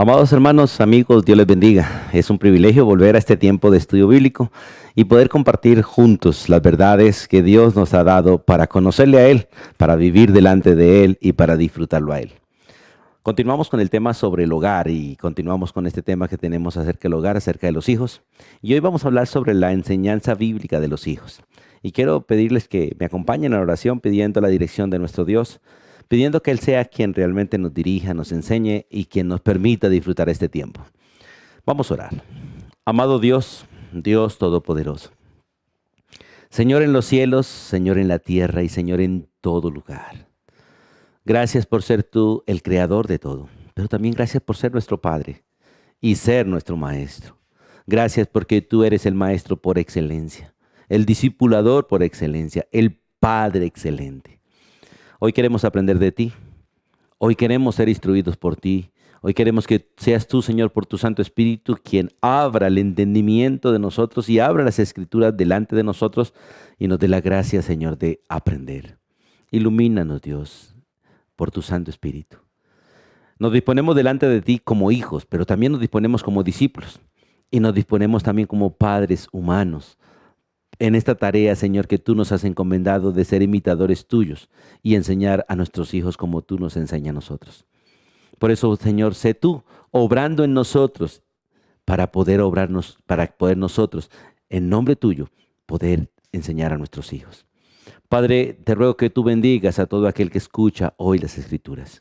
Amados hermanos, amigos, Dios les bendiga. Es un privilegio volver a este tiempo de estudio bíblico y poder compartir juntos las verdades que Dios nos ha dado para conocerle a Él, para vivir delante de Él y para disfrutarlo a Él. Continuamos con el tema sobre el hogar y continuamos con este tema que tenemos acerca del hogar, acerca de los hijos. Y hoy vamos a hablar sobre la enseñanza bíblica de los hijos. Y quiero pedirles que me acompañen en la oración pidiendo la dirección de nuestro Dios, pidiendo que Él sea quien realmente nos dirija, nos enseñe y quien nos permita disfrutar este tiempo. Vamos a orar. Amado Dios, Dios Todopoderoso, Señor en los cielos, Señor en la tierra y Señor en todo lugar. Gracias por ser tú el creador de todo, pero también gracias por ser nuestro Padre y ser nuestro Maestro. Gracias porque tú eres el Maestro por excelencia, el discipulador por excelencia, el Padre excelente. Hoy queremos aprender de ti, hoy queremos ser instruidos por ti, hoy queremos que seas tú, Señor, por tu Santo Espíritu, quien abra el entendimiento de nosotros y abra las Escrituras delante de nosotros y nos dé la gracia, Señor, de aprender. Ilumínanos, Dios, por tu Santo Espíritu. Nos disponemos delante de ti como hijos, pero también nos disponemos como discípulos y nos disponemos también como padres humanos en esta tarea, Señor, que tú nos has encomendado de ser imitadores tuyos y enseñar a nuestros hijos como tú nos enseñas a nosotros. Por eso, Señor, sé tú obrando en nosotros para poder obrarnos, para poder nosotros, en nombre tuyo, poder enseñar a nuestros hijos. Padre, te ruego que tú bendigas a todo aquel que escucha hoy las Escrituras.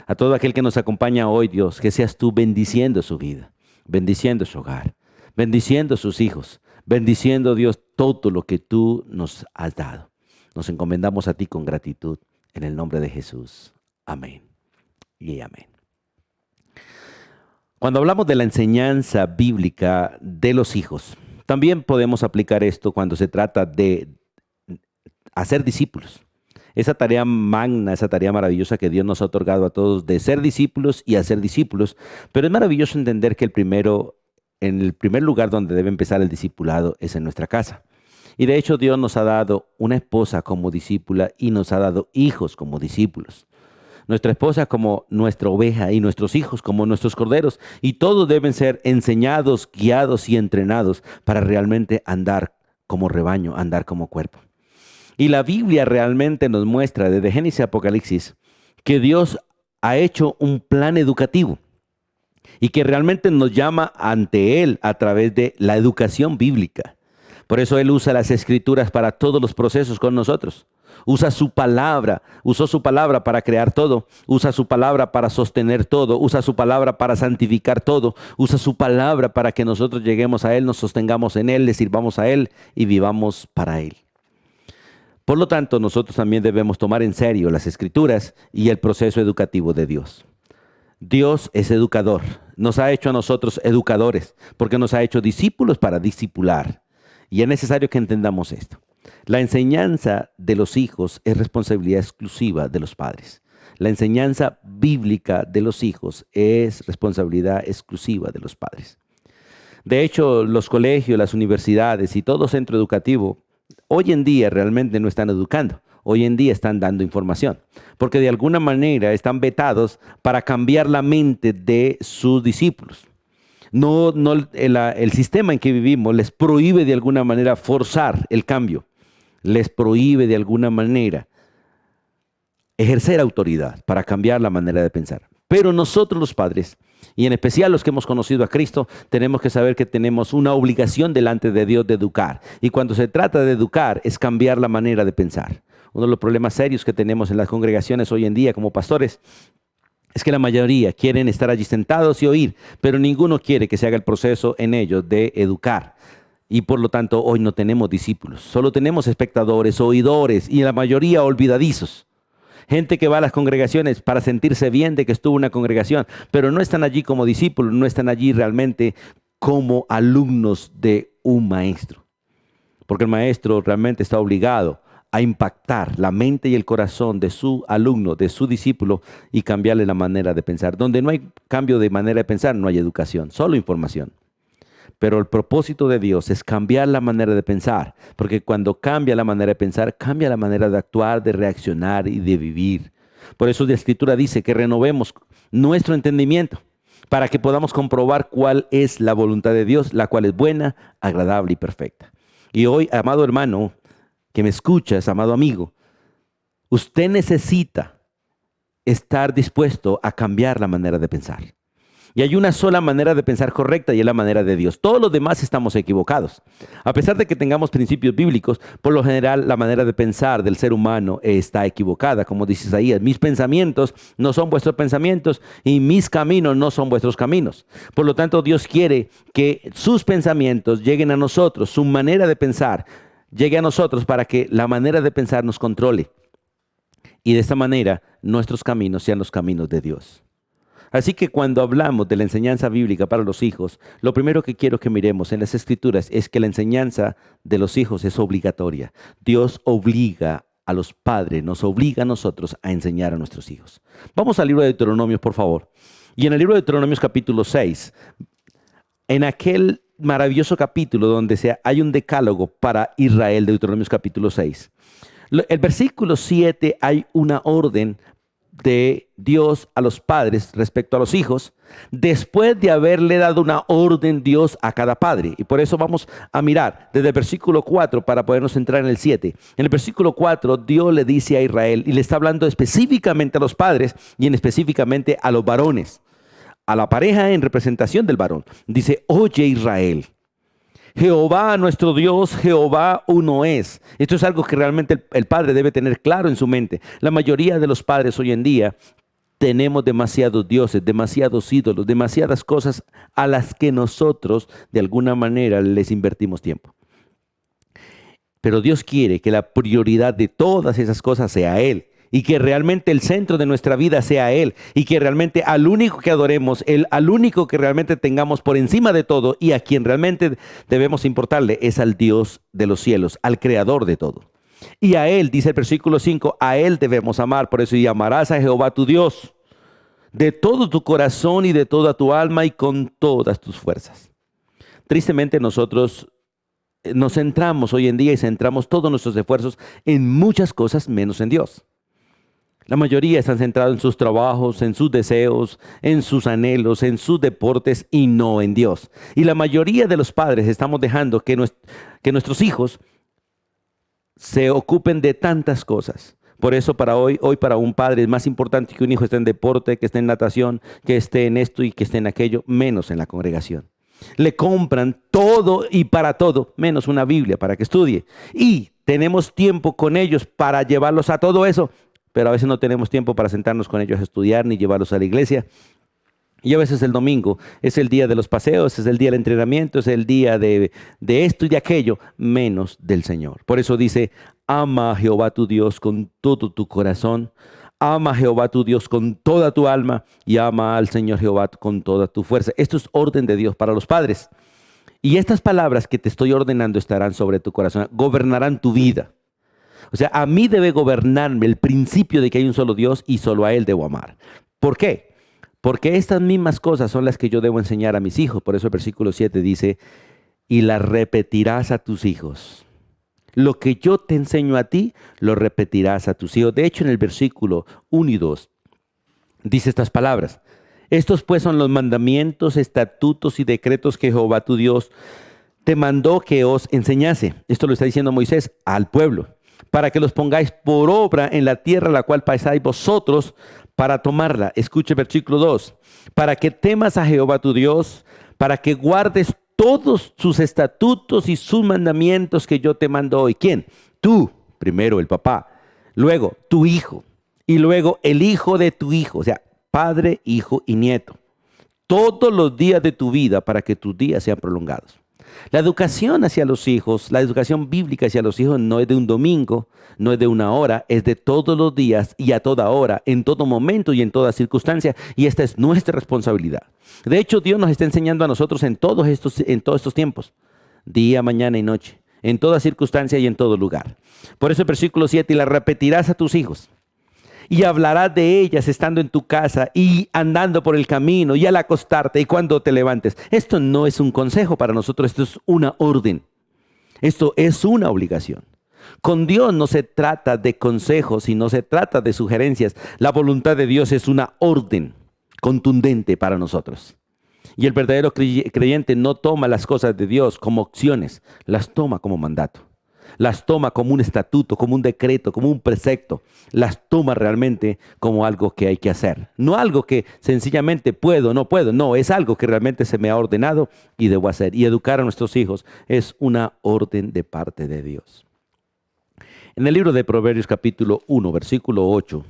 A todo aquel que nos acompaña hoy, Dios, que seas tú bendiciendo su vida, bendiciendo su hogar, bendiciendo sus hijos, bendiciendo, Dios, todo lo que tú nos has dado. Nos encomendamos a ti con gratitud en el nombre de Jesús. Amén y amén. Cuando hablamos de la enseñanza bíblica de los hijos, también podemos aplicar esto cuando se trata de hacer discípulos. Esa tarea magna, esa tarea maravillosa que Dios nos ha otorgado a todos de ser discípulos y hacer discípulos. Pero es maravilloso entender que en el primer lugar donde debe empezar el discipulado es en nuestra casa. Y de hecho Dios nos ha dado una esposa como discípula y nos ha dado hijos como discípulos. Nuestra esposa como nuestra oveja y nuestros hijos como nuestros corderos. Y todos deben ser enseñados, guiados y entrenados para realmente andar como rebaño, andar como cuerpo. Y la Biblia realmente nos muestra desde Génesis a Apocalipsis que Dios ha hecho un plan educativo y que realmente nos llama ante Él a través de la educación bíblica. Por eso Él usa las Escrituras para todos los procesos con nosotros. Usa su palabra, usó su palabra para crear todo, usa su palabra para sostener todo, usa su palabra para santificar todo, usa su palabra para que nosotros lleguemos a Él, nos sostengamos en Él, le sirvamos a Él y vivamos para Él. Por lo tanto, nosotros también debemos tomar en serio las Escrituras y el proceso educativo de Dios. Dios es educador, nos ha hecho a nosotros educadores, porque nos ha hecho discípulos para discipular. Y es necesario que entendamos esto. La enseñanza de los hijos es responsabilidad exclusiva de los padres. La enseñanza bíblica de los hijos es responsabilidad exclusiva de los padres. De hecho, los colegios, las universidades y todo centro educativo hoy en día realmente no están educando. Hoy en día están dando información, porque de alguna manera están vetados para cambiar la mente de sus discípulos. El sistema en que vivimos les prohíbe de alguna manera forzar el cambio, les prohíbe de alguna manera ejercer autoridad para cambiar la manera de pensar. Pero nosotros los padres, y en especial los que hemos conocido a Cristo, tenemos que saber que tenemos una obligación delante de Dios de educar. Y cuando se trata de educar es cambiar la manera de pensar. Uno de los problemas serios que tenemos en las congregaciones hoy en día como pastores es que la mayoría quieren estar allí sentados y oír, pero ninguno quiere que se haga el proceso en ellos de educar. Y por lo tanto hoy no tenemos discípulos, solo tenemos espectadores, oidores y la mayoría olvidadizos. Gente que va a las congregaciones para sentirse bien de que estuvo en una congregación, pero no están allí como discípulos, no están allí realmente como alumnos de un maestro. Porque el maestro realmente está obligado a impactar la mente y el corazón de su alumno, de su discípulo y cambiarle la manera de pensar. Donde no hay cambio de manera de pensar, no hay educación, solo información. Pero el propósito de Dios es cambiar la manera de pensar, porque cuando cambia la manera de pensar, cambia la manera de actuar, de reaccionar y de vivir. Por eso la Escritura dice que renovemos nuestro entendimiento. para que podamos comprobar cuál es la voluntad de Dios, la cual es buena, agradable y perfecta. Y hoy, amado hermano, que me escuchas, amado amigo, usted necesita estar dispuesto a cambiar la manera de pensar. Y hay una sola manera de pensar correcta y es la manera de Dios. Todos los demás estamos equivocados. A pesar de que tengamos principios bíblicos, por lo general la manera de pensar del ser humano está equivocada. Como dice Isaías, mis pensamientos no son vuestros pensamientos y mis caminos no son vuestros caminos. Por lo tanto, Dios quiere que sus pensamientos lleguen a nosotros, su manera de pensar llegue a nosotros para que la manera de pensar nos controle. Y de esta manera nuestros caminos sean los caminos de Dios. Así que cuando hablamos de la enseñanza bíblica para los hijos, lo primero que quiero que miremos en las Escrituras es que la enseñanza de los hijos es obligatoria. Dios obliga a los padres, nos obliga a nosotros a enseñar a nuestros hijos. Vamos al libro de Deuteronomios, por favor. Y en el libro de Deuteronomios capítulo 6, en aquel maravilloso capítulo donde hay un decálogo para Israel, de Deuteronomios capítulo 6. El versículo 7 hay una orden de Dios a los padres respecto a los hijos, después de haberle dado una orden Dios a cada padre. Y por eso vamos a mirar desde el versículo 4 para podernos entrar en el 7. En el versículo 4 Dios le dice a Israel, y le está hablando específicamente a los padres y específicamente a los varones, a la pareja en representación del varón. Dice, oye Israel, Jehová nuestro Dios, Jehová uno es. Esto es algo que realmente el padre debe tener claro en su mente. La mayoría de los padres hoy en día tenemos demasiados dioses, demasiados ídolos, demasiadas cosas a las que nosotros de alguna manera les invertimos tiempo. Pero Dios quiere que la prioridad de todas esas cosas sea Él. Y que realmente el centro de nuestra vida sea Él. Y que realmente al único que adoremos, al único que realmente tengamos por encima de todo y a quien realmente debemos importarle es al Dios de los cielos, al Creador de todo. Y a Él, dice el versículo 5, a Él debemos amar. Por eso, y amarás a Jehová tu Dios de todo tu corazón y de toda tu alma y con todas tus fuerzas. Tristemente nosotros nos centramos hoy en día y centramos todos nuestros esfuerzos en muchas cosas menos en Dios. La mayoría están centrados en sus trabajos, en sus deseos, en sus anhelos, en sus deportes y no en Dios. Y la mayoría de los padres estamos dejando que nuestros hijos se ocupen de tantas cosas. Por eso hoy para un padre es más importante que un hijo esté en deporte, que esté en natación, que esté en esto y que esté en aquello, menos en la congregación. Le compran todo y para todo, menos una Biblia para que estudie. Y tenemos tiempo con ellos para llevarlos a todo eso, pero a veces no tenemos tiempo para sentarnos con ellos a estudiar ni llevarlos a la iglesia. Y a veces el domingo es el día de los paseos, es el día del entrenamiento, es el día de esto y de aquello, menos del Señor. Por eso dice, ama a Jehová tu Dios con todo tu corazón, ama a Jehová tu Dios con toda tu alma y ama al Señor Jehová con toda tu fuerza. Esto es orden de Dios para los padres. Y estas palabras que te estoy ordenando estarán sobre tu corazón, gobernarán tu vida. O sea, a mí debe gobernarme el principio de que hay un solo Dios y solo a Él debo amar. ¿Por qué? Porque estas mismas cosas son las que yo debo enseñar a mis hijos. Por eso el versículo 7 dice, y las repetirás a tus hijos. Lo que yo te enseño a ti, lo repetirás a tus hijos. De hecho, en el versículo 1 y 2 dice estas palabras. Estos pues son los mandamientos, estatutos y decretos que Jehová tu Dios te mandó que os enseñase. Esto lo está diciendo Moisés al pueblo, para que los pongáis por obra en la tierra la cual pasáis vosotros para tomarla. Escuche el versículo 2. Para que temas a Jehová tu Dios, para que guardes todos sus estatutos y sus mandamientos que yo te mando hoy. ¿Quién? Tú, primero el papá, luego tu hijo y luego el hijo de tu hijo, o sea, padre, hijo y nieto. Todos los días de tu vida para que tus días sean prolongados. La educación hacia los hijos, la educación bíblica hacia los hijos no es de un domingo, no es de una hora, es de todos los días y a toda hora, en todo momento y en toda circunstancia. Y esta es nuestra responsabilidad. De hecho, Dios nos está enseñando a nosotros en todos estos tiempos, día, mañana y noche, en toda circunstancia y en todo lugar. Por eso el versículo 7, y la repetirás a tus hijos. Y hablarás de ellas estando en tu casa y andando por el camino y al acostarte y cuando te levantes. Esto no es un consejo para nosotros, esto es una orden. Esto es una obligación. Con Dios no se trata de consejos y no se trata de sugerencias. La voluntad de Dios es una orden. contundente para nosotros. Y el verdadero creyente no toma las cosas de Dios como opciones, las toma como mandato. Las toma como un estatuto, como un decreto, como un precepto. Las toma realmente como algo que hay que hacer. No algo que sencillamente puedo, no puedo. No, es algo que realmente se me ha ordenado y debo hacer. Y educar a nuestros hijos es una orden de parte de Dios. En el libro de Proverbios capítulo 1, versículo 8.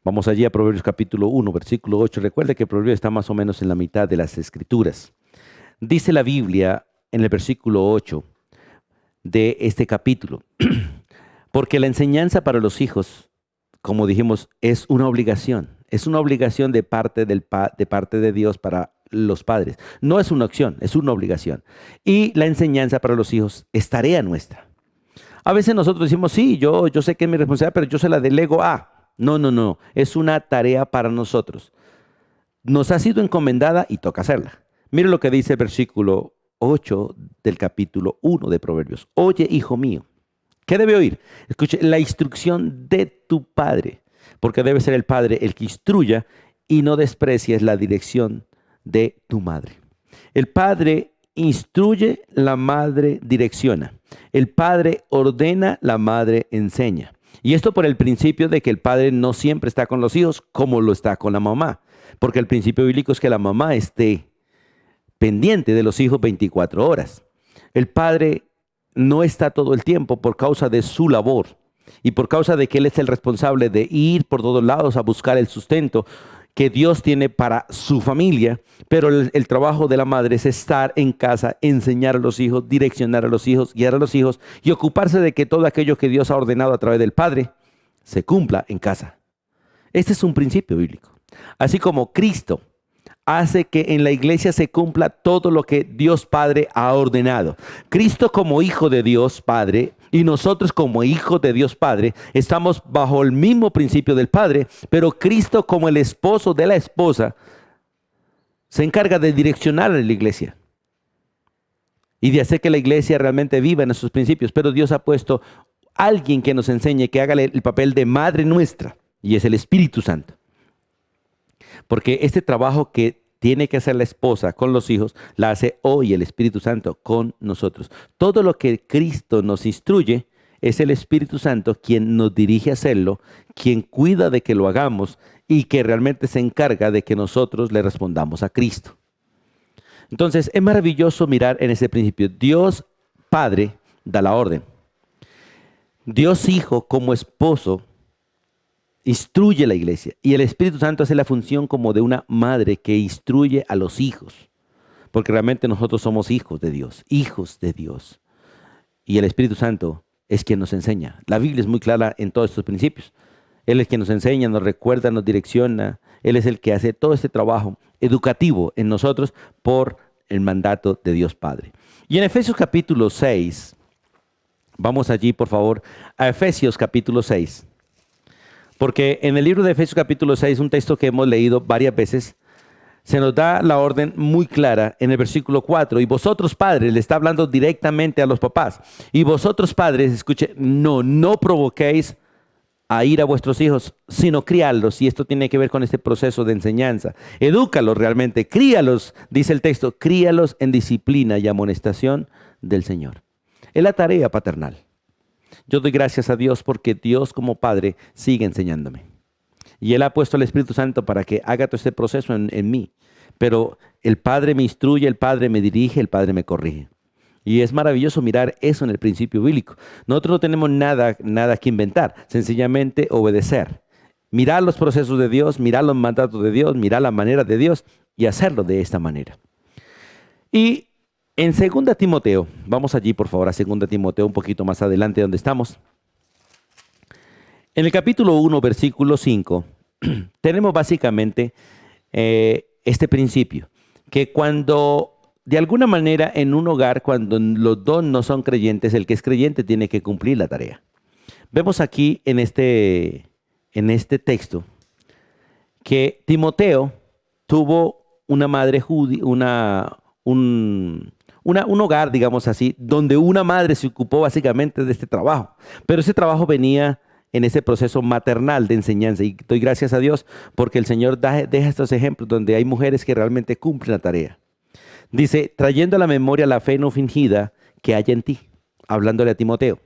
Vamos allí a Proverbios capítulo 1, versículo 8. Recuerde que Proverbios está más o menos en la mitad de las Escrituras. Dice la Biblia en el versículo 8 de este capítulo. Porque la enseñanza para los hijos, como dijimos, es una obligación. Es una obligación de parte de Dios para los padres. No es una opción, es una obligación. Y la enseñanza para los hijos es tarea nuestra. A veces nosotros decimos, sí, yo sé que es mi responsabilidad, pero yo se la delego a... No. Es una tarea para nosotros. Nos ha sido encomendada y toca hacerla. Mire lo que dice el versículo 8 del capítulo 1 de Proverbios. Oye, hijo mío, ¿qué debe oír? Escuche, la instrucción de tu padre, porque debe ser el padre el que instruya y no desprecies la dirección de tu madre. El padre instruye, la madre direcciona. El padre ordena, la madre enseña. Y esto por el principio de que el padre no siempre está con los hijos como lo está con la mamá. Porque el principio bíblico es que la mamá esté pendiente de los hijos 24 horas. El padre no está todo el tiempo por causa de su labor y por causa de que él es el responsable de ir por todos lados a buscar el sustento que Dios tiene para su familia, pero el trabajo de la madre es estar en casa, enseñar a los hijos, direccionar a los hijos, guiar a los hijos y ocuparse de que todo aquello que Dios ha ordenado a través del Padre se cumpla en casa. Este es un principio bíblico. Así como Cristo hace que en la iglesia se cumpla todo lo que Dios Padre ha ordenado. Cristo como Hijo de Dios Padre y nosotros como hijos de Dios Padre estamos bajo el mismo principio del Padre, pero Cristo como el esposo de la esposa se encarga de direccionar a la iglesia y de hacer que la iglesia realmente viva en esos principios. Pero Dios ha puesto a alguien que nos enseñe, que haga el papel de madre nuestra, y es el Espíritu Santo. Porque este trabajo que tiene que hacer la esposa con los hijos, la hace hoy el Espíritu Santo con nosotros. Todo lo que Cristo nos instruye, es el Espíritu Santo quien nos dirige a hacerlo, quien cuida de que lo hagamos y que realmente se encarga de que nosotros le respondamos a Cristo. Entonces, es maravilloso mirar en ese principio. Dios Padre da la orden. Dios Hijo como esposo instruye la iglesia y el Espíritu Santo hace la función como de una madre que instruye a los hijos, porque realmente nosotros somos hijos de Dios y el Espíritu Santo es quien nos enseña. La Biblia es muy clara en todos estos principios. Él es quien nos enseña, nos recuerda, nos direcciona. Él es el que hace todo este trabajo educativo en nosotros por el mandato de Dios Padre. Y en Efesios capítulo 6, vamos allí por favor a Efesios capítulo 6. Porque en el libro de Efesios capítulo 6, un texto que hemos leído varias veces, se nos da la orden muy clara en el versículo 4. Y vosotros padres, le está hablando directamente a los papás. Y vosotros padres, escuchen, no provoquéis a ir a vuestros hijos, sino criarlos. Y esto tiene que ver con este proceso de enseñanza. Edúcalos realmente, críalos, dice el texto, críalos en disciplina y amonestación del Señor. Es la tarea paternal. Yo doy gracias a Dios porque Dios como Padre sigue enseñándome. Y Él ha puesto al Espíritu Santo para que haga todo este proceso en mí. Pero el Padre me instruye, el Padre me dirige, el Padre me corrige. Y es maravilloso mirar eso en el principio bíblico. Nosotros no tenemos nada que inventar, sencillamente obedecer. Mirar los procesos de Dios, mirar los mandatos de Dios, mirar la manera de Dios y hacerlo de esta manera. Y en 2 Timoteo, vamos allí por favor a 2 Timoteo, un poquito más adelante donde estamos. En el capítulo 1, versículo 5, tenemos básicamente este principio, que cuando de alguna manera en un hogar, cuando los dos no son creyentes, el que es creyente tiene que cumplir la tarea. Vemos aquí en este texto que Timoteo tuvo una madre judía, un hogar, digamos así, donde una madre se ocupó básicamente de este trabajo. Pero ese trabajo venía en ese proceso maternal de enseñanza. Y doy gracias a Dios porque el Señor deja estos ejemplos donde hay mujeres que realmente cumplen la tarea. Dice, trayendo a la memoria la fe no fingida que hay en ti, hablándole a Timoteo,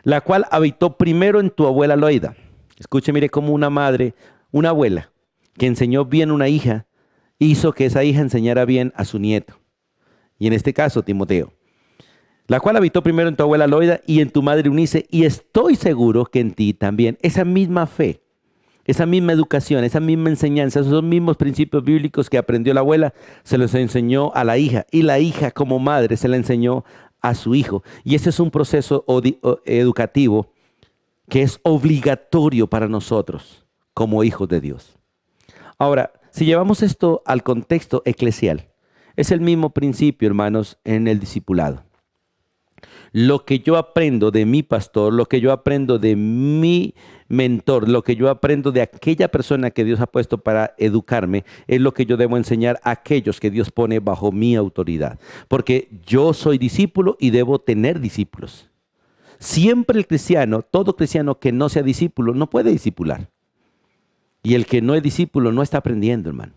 la cual habitó primero en tu abuela Loida. Escuche, mire cómo una madre, una abuela, que enseñó bien a una hija, hizo que esa hija enseñara bien a su nieto. Y en este caso, Timoteo, la cual habitó primero en tu abuela Loida y en tu madre Eunice, y estoy seguro que en ti también. Esa misma fe, esa misma educación, esa misma enseñanza, esos mismos principios bíblicos que aprendió la abuela, se los enseñó a la hija, y la hija como madre se la enseñó a su hijo. Y ese es un proceso educativo que es obligatorio para nosotros como hijos de Dios. Ahora, si llevamos esto al contexto eclesial, es el mismo principio, hermanos, en el discipulado. Lo que yo aprendo de mi pastor, lo que yo aprendo de mi mentor, lo que yo aprendo de aquella persona que Dios ha puesto para educarme, es lo que yo debo enseñar a aquellos que Dios pone bajo mi autoridad. Porque yo soy discípulo y debo tener discípulos. Siempre el cristiano, todo cristiano que no sea discípulo, no puede discipular. Y el que no es discípulo no está aprendiendo, hermano.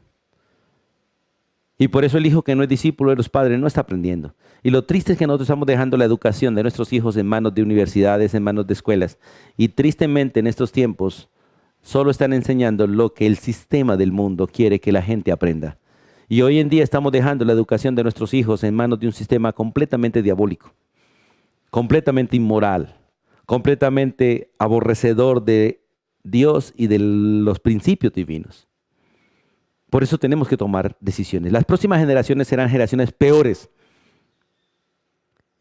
Y por eso el hijo que no es discípulo de los padres no está aprendiendo. Y lo triste es que nosotros estamos dejando la educación de nuestros hijos en manos de universidades, en manos de escuelas. Y tristemente en estos tiempos solo están enseñando lo que el sistema del mundo quiere que la gente aprenda. Y hoy en día estamos dejando la educación de nuestros hijos en manos de un sistema completamente diabólico, completamente inmoral, completamente aborrecedor de Dios y de los principios divinos. Por eso tenemos que tomar decisiones. Las próximas generaciones serán generaciones peores.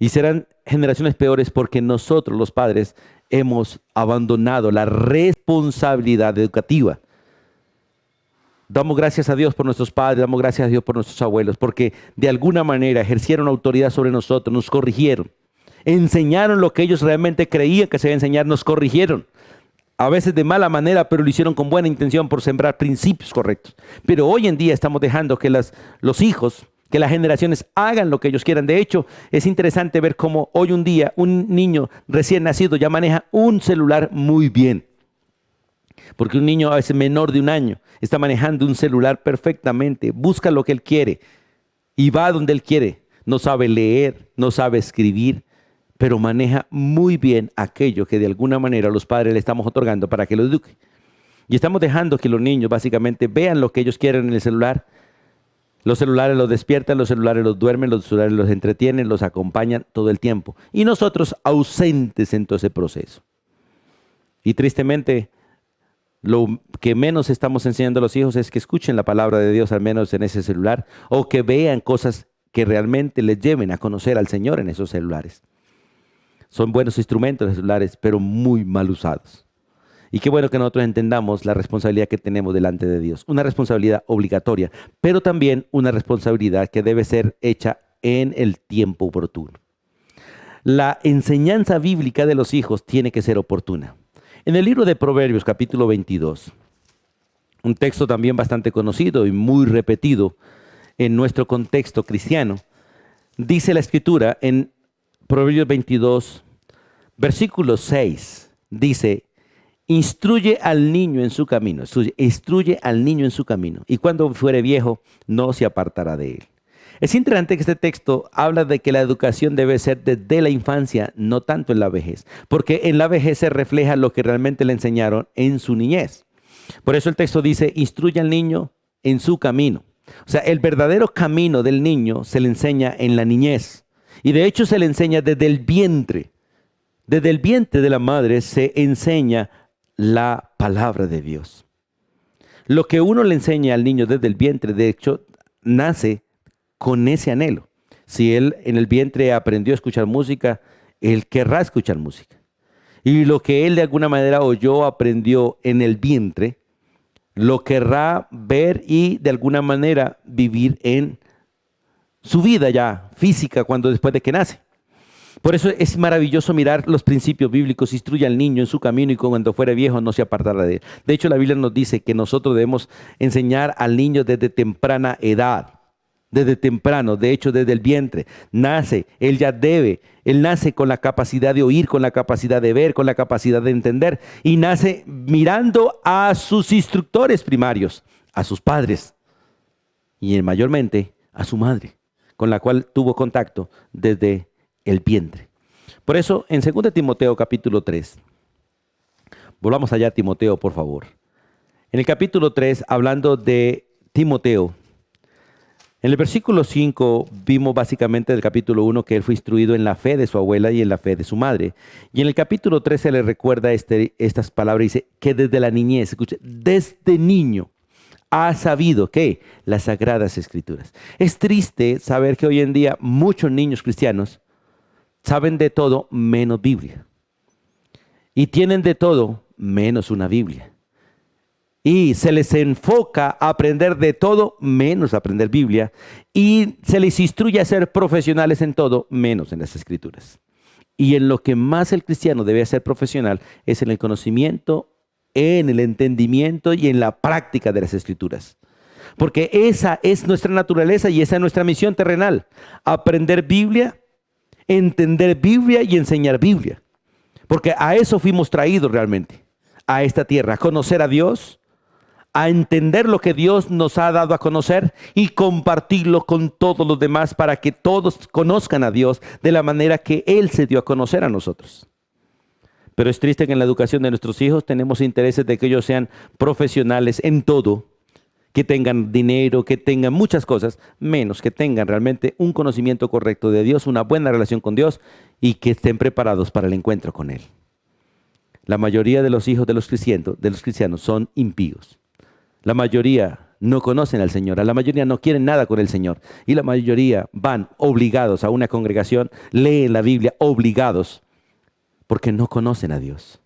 Y serán generaciones peores porque nosotros, los padres, hemos abandonado la responsabilidad educativa. Damos gracias a Dios por nuestros padres, damos gracias a Dios por nuestros abuelos, porque de alguna manera ejercieron autoridad sobre nosotros, nos corrigieron, enseñaron lo que ellos realmente creían que se debía enseñar, nos corrigieron. A veces de mala manera, pero lo hicieron con buena intención por sembrar principios correctos. Pero hoy en día estamos dejando que los hijos, que las generaciones hagan lo que ellos quieran. De hecho, es interesante ver cómo hoy un día un niño recién nacido ya maneja un celular muy bien. Porque un niño a veces menor de 1 año está manejando un celular perfectamente, busca lo que él quiere y va donde él quiere. No sabe leer, no sabe escribir, pero maneja muy bien aquello que de alguna manera los padres le estamos otorgando para que lo eduque. Y estamos dejando que los niños básicamente vean lo que ellos quieren en el celular. Los celulares los despiertan, los celulares los duermen, los celulares los entretienen, los acompañan todo el tiempo. Y nosotros ausentes en todo ese proceso. Y tristemente, lo que menos estamos enseñando a los hijos es que escuchen la palabra de Dios al menos en ese celular, o que vean cosas que realmente les lleven a conocer al Señor en esos celulares. Son buenos instrumentos los celulares, pero muy mal usados. Y qué bueno que nosotros entendamos la responsabilidad que tenemos delante de Dios. Una responsabilidad obligatoria, pero también una responsabilidad que debe ser hecha en el tiempo oportuno. La enseñanza bíblica de los hijos tiene que ser oportuna. En el libro de Proverbios, capítulo 22, un texto también bastante conocido y muy repetido en nuestro contexto cristiano, dice la Escritura en Proverbios 22, versículo 6, dice: instruye al niño en su camino, instruye al niño en su camino, y cuando fuere viejo no se apartará de él. Es interesante que este texto habla de que la educación debe ser desde la infancia, no tanto en la vejez, porque en la vejez se refleja lo que realmente le enseñaron en su niñez. Por eso el texto dice: instruye al niño en su camino. O sea, el verdadero camino del niño se le enseña en la niñez. Y de hecho se le enseña desde el vientre. Desde el vientre de la madre se enseña la palabra de Dios. Lo que uno le enseña al niño desde el vientre, de hecho, nace con ese anhelo. Si él en el vientre aprendió a escuchar música, él querrá escuchar música. Y lo que él de alguna manera oyó, aprendió en el vientre, lo querrá ver y de alguna manera vivir en su vida ya física después de que nace. Por eso es maravilloso mirar los principios bíblicos: instruye al niño en su camino y cuando fuere viejo no se apartará de él. De hecho, la Biblia nos dice que nosotros debemos enseñar al niño desde temprana edad. desde temprano, de hecho desde el vientre, nace, él nace con la capacidad de oír, con la capacidad de ver, con la capacidad de entender, y nace mirando a sus instructores primarios, a sus padres, y mayormente a su madre, con la cual tuvo contacto desde el vientre. Por eso, en 2 Timoteo capítulo 3, volvamos allá a Timoteo, por favor. En el capítulo 3, hablando de Timoteo, en el versículo 5 vimos básicamente del capítulo 1 que él fue instruido en la fe de su abuela y en la fe de su madre. Y en el capítulo 3 se le recuerda estas palabras, dice que desde la niñez, escuche, desde niño ha sabido que las sagradas escrituras. Es triste saber que hoy en día muchos niños cristianos saben de todo menos Biblia. Y tienen de todo menos una Biblia. Y se les enfoca a aprender de todo menos aprender Biblia. Y se les instruye a ser profesionales en todo menos en las escrituras. Y en lo que más el cristiano debe ser profesional es en el conocimiento, en el entendimiento y en la práctica de las escrituras. Porque esa es nuestra naturaleza y esa es nuestra misión terrenal. Aprender Biblia, entender Biblia y enseñar Biblia. Porque a eso fuimos traídos realmente, a esta tierra, a conocer a Dios, a entender lo que Dios nos ha dado a conocer y compartirlo con todos los demás para que todos conozcan a Dios de la manera que Él se dio a conocer a nosotros. Pero es triste que en la educación de nuestros hijos tenemos intereses de que ellos sean profesionales en todo, que tengan dinero, que tengan muchas cosas, menos que tengan realmente un conocimiento correcto de Dios, una buena relación con Dios y que estén preparados para el encuentro con Él. La mayoría de los hijos de los cristianos son impíos. La mayoría no conocen al Señor, la mayoría no quieren nada con el Señor y la mayoría van obligados a una congregación, leen la Biblia obligados porque no conocen a Dios.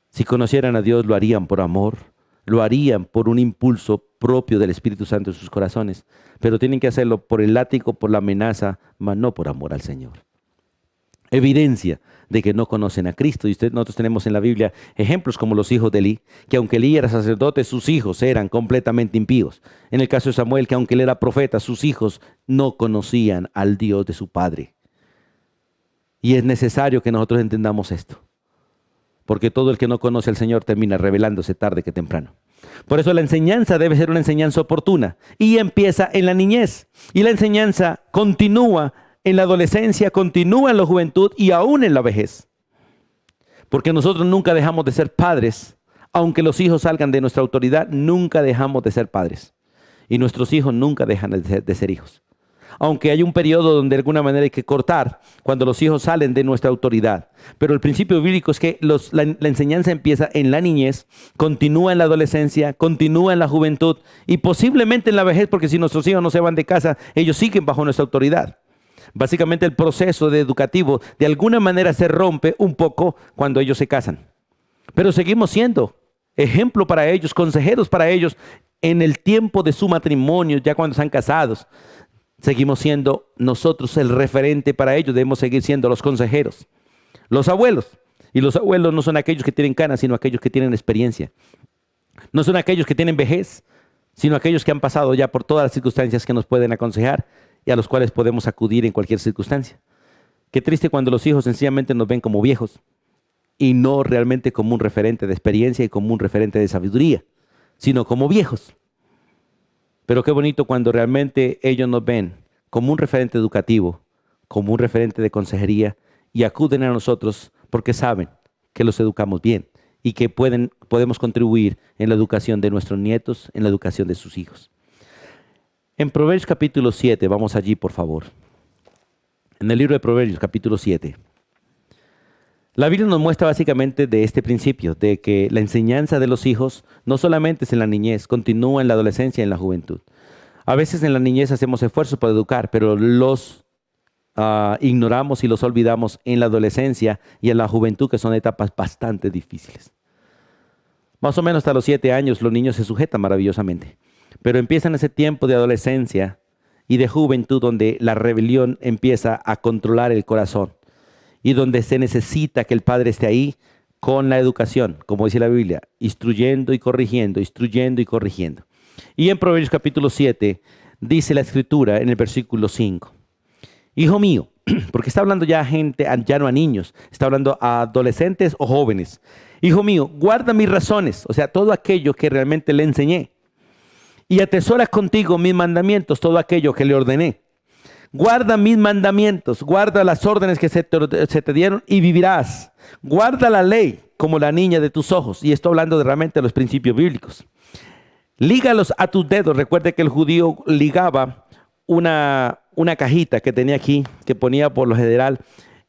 Si conocieran a Dios lo harían por amor, lo harían por un impulso propio del Espíritu Santo en sus corazones, pero tienen que hacerlo por el látigo, por la amenaza, mas no por amor al Señor. Evidencia de que no conocen a Cristo. Y nosotros tenemos en la Biblia ejemplos como los hijos de Elí, que aunque Elí era sacerdote, sus hijos eran completamente impíos. En el caso de Samuel, que aunque él era profeta, sus hijos no conocían al Dios de su padre. Y es necesario que nosotros entendamos esto, porque todo el que no conoce al Señor termina rebelándose tarde que temprano. Por eso la enseñanza debe ser una enseñanza oportuna y empieza en la niñez. Y la enseñanza continúa en la adolescencia, continúa en la juventud y aún en la vejez. Porque nosotros nunca dejamos de ser padres. Aunque los hijos salgan de nuestra autoridad, nunca dejamos de ser padres. Y nuestros hijos nunca dejan de ser hijos. Aunque hay un periodo donde de alguna manera hay que cortar cuando los hijos salen de nuestra autoridad. Pero el principio bíblico es que la enseñanza empieza en la niñez, continúa en la adolescencia, continúa en la juventud y posiblemente en la vejez, porque si nuestros hijos no se van de casa, ellos siguen bajo nuestra autoridad. Básicamente el proceso educativo de alguna manera se rompe un poco cuando ellos se casan. Pero seguimos siendo ejemplo para ellos, consejeros para ellos en el tiempo de su matrimonio, ya cuando están casados. Seguimos siendo nosotros el referente para ellos, debemos seguir siendo los consejeros, los abuelos. Y los abuelos no son aquellos que tienen canas, sino aquellos que tienen experiencia. No son aquellos que tienen vejez, sino aquellos que han pasado ya por todas las circunstancias que nos pueden aconsejar y a los cuales podemos acudir en cualquier circunstancia. Qué triste cuando los hijos sencillamente nos ven como viejos y no realmente como un referente de experiencia y como un referente de sabiduría, sino como viejos. Pero qué bonito cuando realmente ellos nos ven como un referente educativo, como un referente de consejería y acuden a nosotros porque saben que los educamos bien y que podemos contribuir en la educación de nuestros nietos, en la educación de sus hijos. En Proverbios capítulo 7, vamos allí por favor. En el libro de Proverbios capítulo 7. La Biblia nos muestra básicamente de este principio, de que la enseñanza de los hijos no solamente es en la niñez, continúa en la adolescencia y en la juventud. A veces en la niñez hacemos esfuerzos para educar, pero los ignoramos y los olvidamos en la adolescencia y en la juventud, que son etapas bastante difíciles. Más o menos hasta los 7 años los niños se sujetan maravillosamente, pero empiezan ese tiempo de adolescencia y de juventud donde la rebelión empieza a controlar el corazón y donde se necesita que el padre esté ahí con la educación, como dice la Biblia, instruyendo y corrigiendo, instruyendo y corrigiendo. Y en Proverbios capítulo 7 dice la Escritura en el versículo 5. Hijo mío, porque está hablando ya a gente, ya no a niños, está hablando a adolescentes o jóvenes. Hijo mío, guarda mis razones, o sea, todo aquello que realmente le enseñé. Y atesora contigo mis mandamientos, todo aquello que le ordené. Guarda mis mandamientos, guarda las órdenes que se te dieron y vivirás. Guarda la ley como la niña de tus ojos. Y estoy hablando realmente de los principios bíblicos. Lígalos a tus dedos. Recuerde que el judío ligaba una cajita que tenía aquí, que ponía por lo general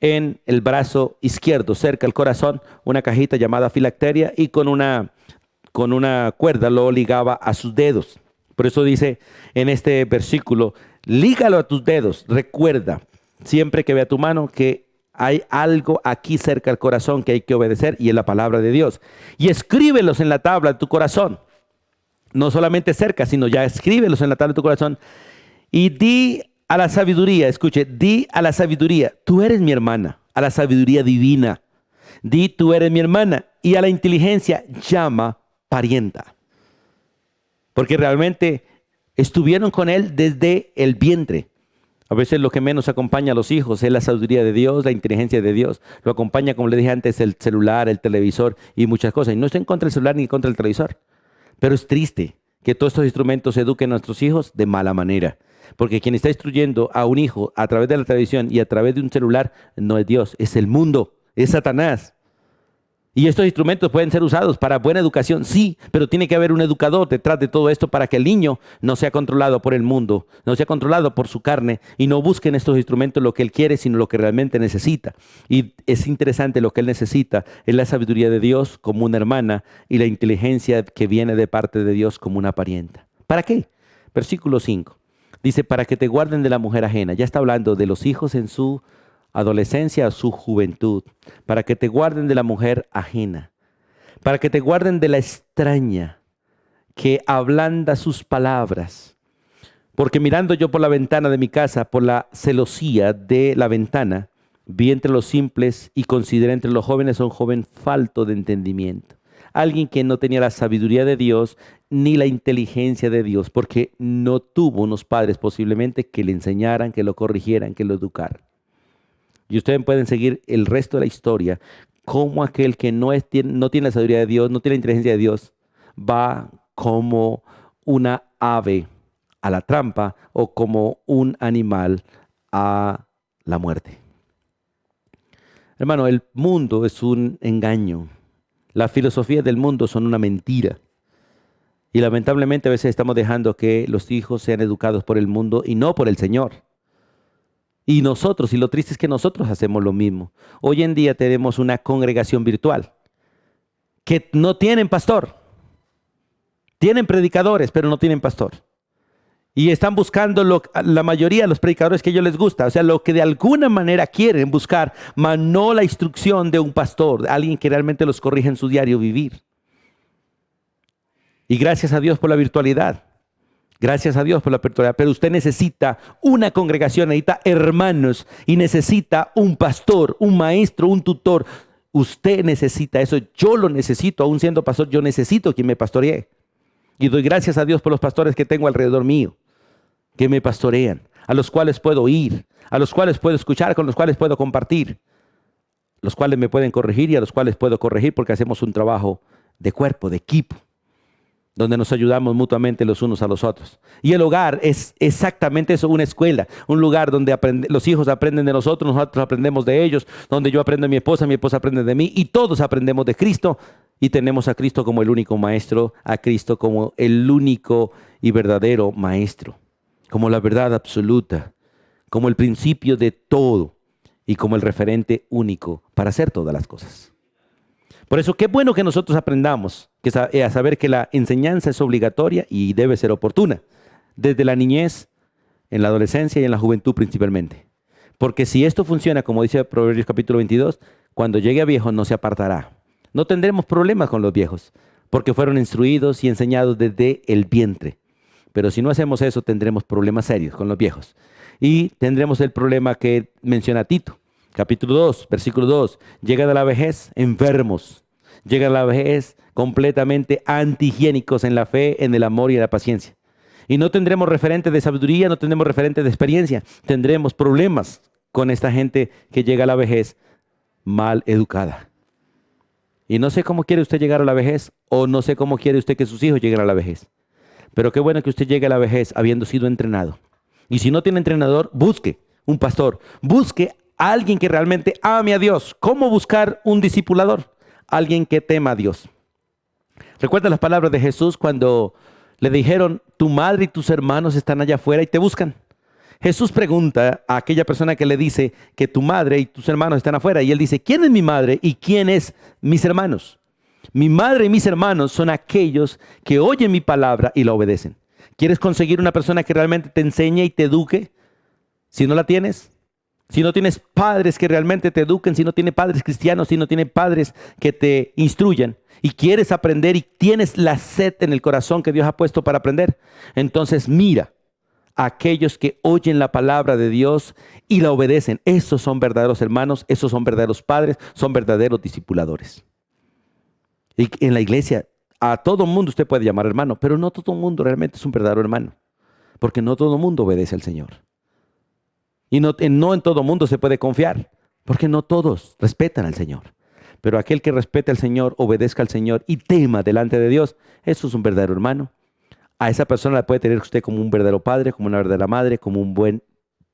en el brazo izquierdo, cerca del corazón, una cajita llamada filacteria, y con una cuerda lo ligaba a sus dedos. Por eso dice en este versículo, lígalo a tus dedos. Recuerda, siempre que vea tu mano, que hay algo aquí cerca del corazón que hay que obedecer, y es la palabra de Dios. Y escríbelos en la tabla de tu corazón. No solamente cerca, sino ya escríbelos en la tabla de tu corazón. Y di a la sabiduría, escuche, di a la sabiduría, tú eres mi hermana, a la sabiduría divina. Di, tú eres mi hermana, y a la inteligencia llama parienta. Porque realmente estuvieron con él desde el vientre. A veces lo que menos acompaña a los hijos es la sabiduría de Dios, la inteligencia de Dios. Lo acompaña, como le dije antes, el celular, el televisor y muchas cosas. Y no estoy en contra del celular ni contra el televisor. Pero es triste que todos estos instrumentos eduquen a nuestros hijos de mala manera. Porque quien está instruyendo a un hijo a través de la televisión y a través de un celular no es Dios, es el mundo, es Satanás. Y estos instrumentos pueden ser usados para buena educación, sí, pero tiene que haber un educador detrás de todo esto para que el niño no sea controlado por el mundo, no sea controlado por su carne y no busque en estos instrumentos lo que él quiere, sino lo que realmente necesita. Y es interesante, lo que él necesita es la sabiduría de Dios como una hermana y la inteligencia que viene de parte de Dios como una parienta. ¿Para qué? Versículo 5. Dice, para que te guarden de la mujer ajena. Ya está hablando de los hijos en su adolescencia o su juventud, para que te guarden de la mujer ajena, para que te guarden de la extraña que ablanda sus palabras. Porque mirando yo por la ventana de mi casa, por la celosía de la ventana, vi entre los simples y consideré entre los jóvenes a un joven falto de entendimiento. Alguien que no tenía la sabiduría de Dios ni la inteligencia de Dios, porque no tuvo unos padres posiblemente que le enseñaran, que lo corrigieran, que lo educaran. Y ustedes pueden seguir el resto de la historia, cómo aquel que no tiene la sabiduría de Dios, no tiene la inteligencia de Dios, va como una ave a la trampa o como un animal a la muerte. Hermano, el mundo es un engaño. Las filosofías del mundo son una mentira. Y lamentablemente a veces estamos dejando que los hijos sean educados por el mundo y no por el Señor. Y nosotros, y lo triste es que nosotros hacemos lo mismo. Hoy en día tenemos una congregación virtual que no tienen pastor. Tienen predicadores, pero no tienen pastor. Y están buscando la mayoría de los predicadores que a ellos les gusta. O sea, lo que de alguna manera quieren buscar, mas no la instrucción de un pastor, alguien que realmente los corrija en su diario vivir. Y gracias a Dios por la virtualidad. Gracias a Dios por la apertura, pero usted necesita una congregación, necesita hermanos y necesita un pastor, un maestro, un tutor. Usted necesita eso, yo lo necesito, aún siendo pastor, yo necesito quien me pastoree. Y doy gracias a Dios por los pastores que tengo alrededor mío, que me pastorean, a los cuales puedo ir, a los cuales puedo escuchar, con los cuales puedo compartir, los cuales me pueden corregir y a los cuales puedo corregir porque hacemos un trabajo de cuerpo, de equipo, donde nos ayudamos mutuamente los unos a los otros. Y el hogar es exactamente eso, una escuela, un lugar donde los hijos aprenden de nosotros aprendemos de ellos, donde yo aprendo de mi esposa aprende de mí, y todos aprendemos de Cristo, y tenemos a Cristo como el único maestro, a Cristo como el único y verdadero maestro, como la verdad absoluta, como el principio de todo, y como el referente único para hacer todas las cosas. Por eso, qué bueno que nosotros aprendamos a saber que la enseñanza es obligatoria y debe ser oportuna, desde la niñez, en la adolescencia y en la juventud principalmente. Porque si esto funciona, como dice Proverbios capítulo 22, cuando llegue a viejo no se apartará. No tendremos problemas con los viejos, porque fueron instruidos y enseñados desde el vientre. Pero si no hacemos eso, tendremos problemas serios con los viejos. Y tendremos el problema que menciona Tito. Capítulo 2, versículo 2, llegan a la vejez enfermos, llegan a la vejez completamente antihigiénicos en la fe, en el amor y en la paciencia. Y no tendremos referente de sabiduría, no tendremos referente de experiencia. Tendremos problemas con esta gente que llega a la vejez mal educada. Y no sé cómo quiere usted llegar a la vejez, o no sé cómo quiere usted que sus hijos lleguen a la vejez. Pero qué bueno que usted llegue a la vejez habiendo sido entrenado. Y si no tiene entrenador, busque un pastor. Busque a alguien que realmente ame a Dios. ¿Cómo buscar un discipulador? Alguien que tema a Dios. ¿Recuerda las palabras de Jesús cuando le dijeron, tu madre y tus hermanos están allá afuera y te buscan? Jesús pregunta a aquella persona que le dice que tu madre y tus hermanos están afuera. Y él dice, ¿quién es mi madre y quién es mis hermanos? Mi madre y mis hermanos son aquellos que oyen mi palabra y la obedecen. ¿Quieres conseguir una persona que realmente te enseñe y te eduque? Si no la tienes, si no tienes padres que realmente te eduquen, si no tienes padres cristianos, si no tienes padres que te instruyan y quieres aprender y tienes la sed en el corazón que Dios ha puesto para aprender, entonces mira a aquellos que oyen la palabra de Dios y la obedecen. Esos son verdaderos hermanos, esos son verdaderos padres, son verdaderos discipuladores. Y en la iglesia, a todo mundo usted puede llamar hermano, pero no todo mundo realmente es un verdadero hermano, porque no todo mundo obedece al Señor. Y no en todo mundo se puede confiar, porque no todos respetan al Señor. Pero aquel que respete al Señor, obedezca al Señor y tema delante de Dios, eso es un verdadero hermano. A esa persona la puede tener usted como un verdadero padre, como una verdadera madre, como un buen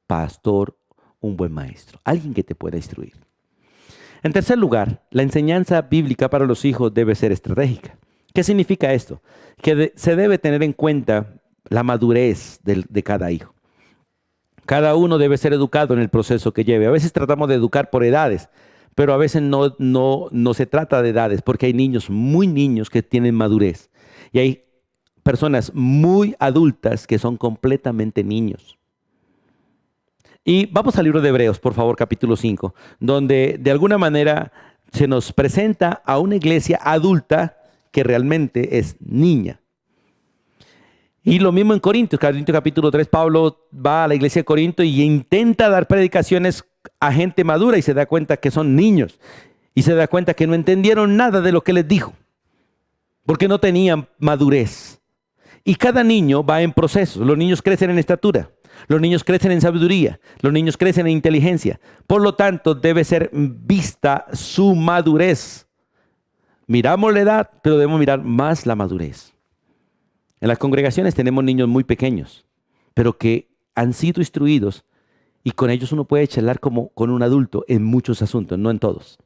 pastor, un buen maestro, alguien que te pueda instruir. En tercer lugar, la enseñanza bíblica para los hijos debe ser estratégica. ¿Qué significa esto? Que se debe tener en cuenta la madurez de cada hijo. Cada uno debe ser educado en el proceso que lleve. A veces tratamos de educar por edades, pero a veces no se trata de edades, porque hay muy niños que tienen madurez. Y hay personas muy adultas que son completamente niños. Y vamos al libro de Hebreos, por favor, capítulo 5, donde de alguna manera se nos presenta a una iglesia adulta que realmente es niña. Y lo mismo en Corintios capítulo 3, Pablo va a la iglesia de Corinto y intenta dar predicaciones a gente madura y se da cuenta que son niños. Y se da cuenta que no entendieron nada de lo que les dijo, porque no tenían madurez. Y cada niño va en procesos. Los niños crecen en estatura. Los niños crecen en sabiduría, los niños crecen en inteligencia. Por lo tanto, debe ser vista su madurez. Miramos la edad, pero debemos mirar más la madurez. En las congregaciones tenemos niños muy pequeños, pero que han sido instruidos y con ellos uno puede charlar como con un adulto en muchos asuntos, no en todos.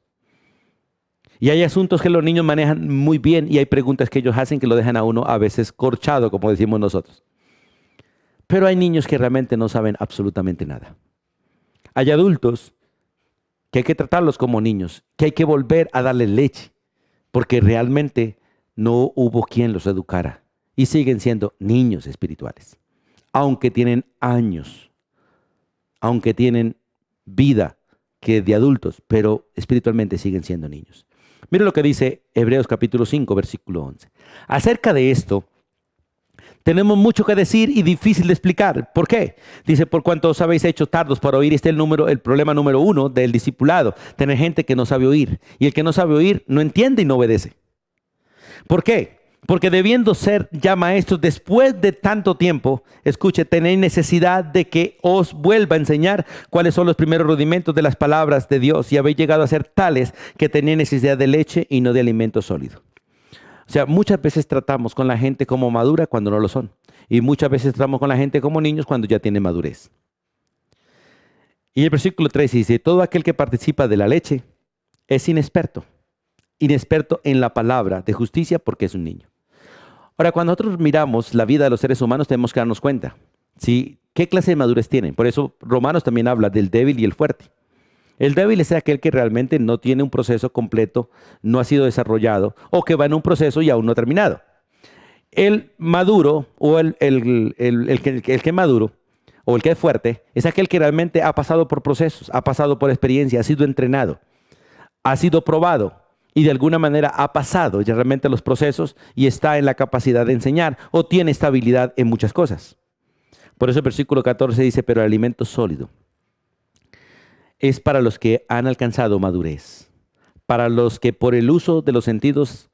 Y hay asuntos que los niños manejan muy bien y hay preguntas que ellos hacen que lo dejan a uno a veces corchado, como decimos nosotros. Pero hay niños que realmente no saben absolutamente nada. Hay adultos que hay que tratarlos como niños, que hay que volver a darles leche, porque realmente no hubo quien los educara. Y siguen siendo niños espirituales, aunque tienen años, aunque tienen vida que de adultos, pero espiritualmente siguen siendo niños. Mire lo que dice Hebreos capítulo 5, versículo 11. Acerca de esto, tenemos mucho que decir y difícil de explicar. ¿Por qué? Dice, por cuanto os habéis hecho tardos para oír, este es el problema número 1 del discipulado. Tener gente que no sabe oír. Y el que no sabe oír no entiende y no obedece. ¿Por qué? Porque debiendo ser ya maestros después de tanto tiempo, escuche, tenéis necesidad de que os vuelva a enseñar cuáles son los primeros rudimentos de las palabras de Dios y habéis llegado a ser tales que tenéis necesidad de leche y no de alimento sólido. O sea, muchas veces tratamos con la gente como madura cuando no lo son. Y muchas veces tratamos con la gente como niños cuando ya tienen madurez. Y el versículo 3 dice, todo aquel que participa de la leche es inexperto en la palabra de justicia porque es un niño. Ahora, cuando nosotros miramos la vida de los seres humanos, tenemos que darnos cuenta, ¿sí? ¿Qué clase de madurez tienen? Por eso Romanos también habla del débil y el fuerte. El débil es aquel que realmente no tiene un proceso completo, no ha sido desarrollado o que va en un proceso y aún no ha terminado. El maduro o el que maduro o el que es fuerte es aquel que realmente ha pasado por procesos, ha pasado por experiencia, ha sido entrenado, ha sido probado y de alguna manera ha pasado ya realmente los procesos y está en la capacidad de enseñar o tiene estabilidad en muchas cosas. Por eso el versículo 14 dice, pero el alimento sólido es para los que han alcanzado madurez, para los que por el uso de los sentidos,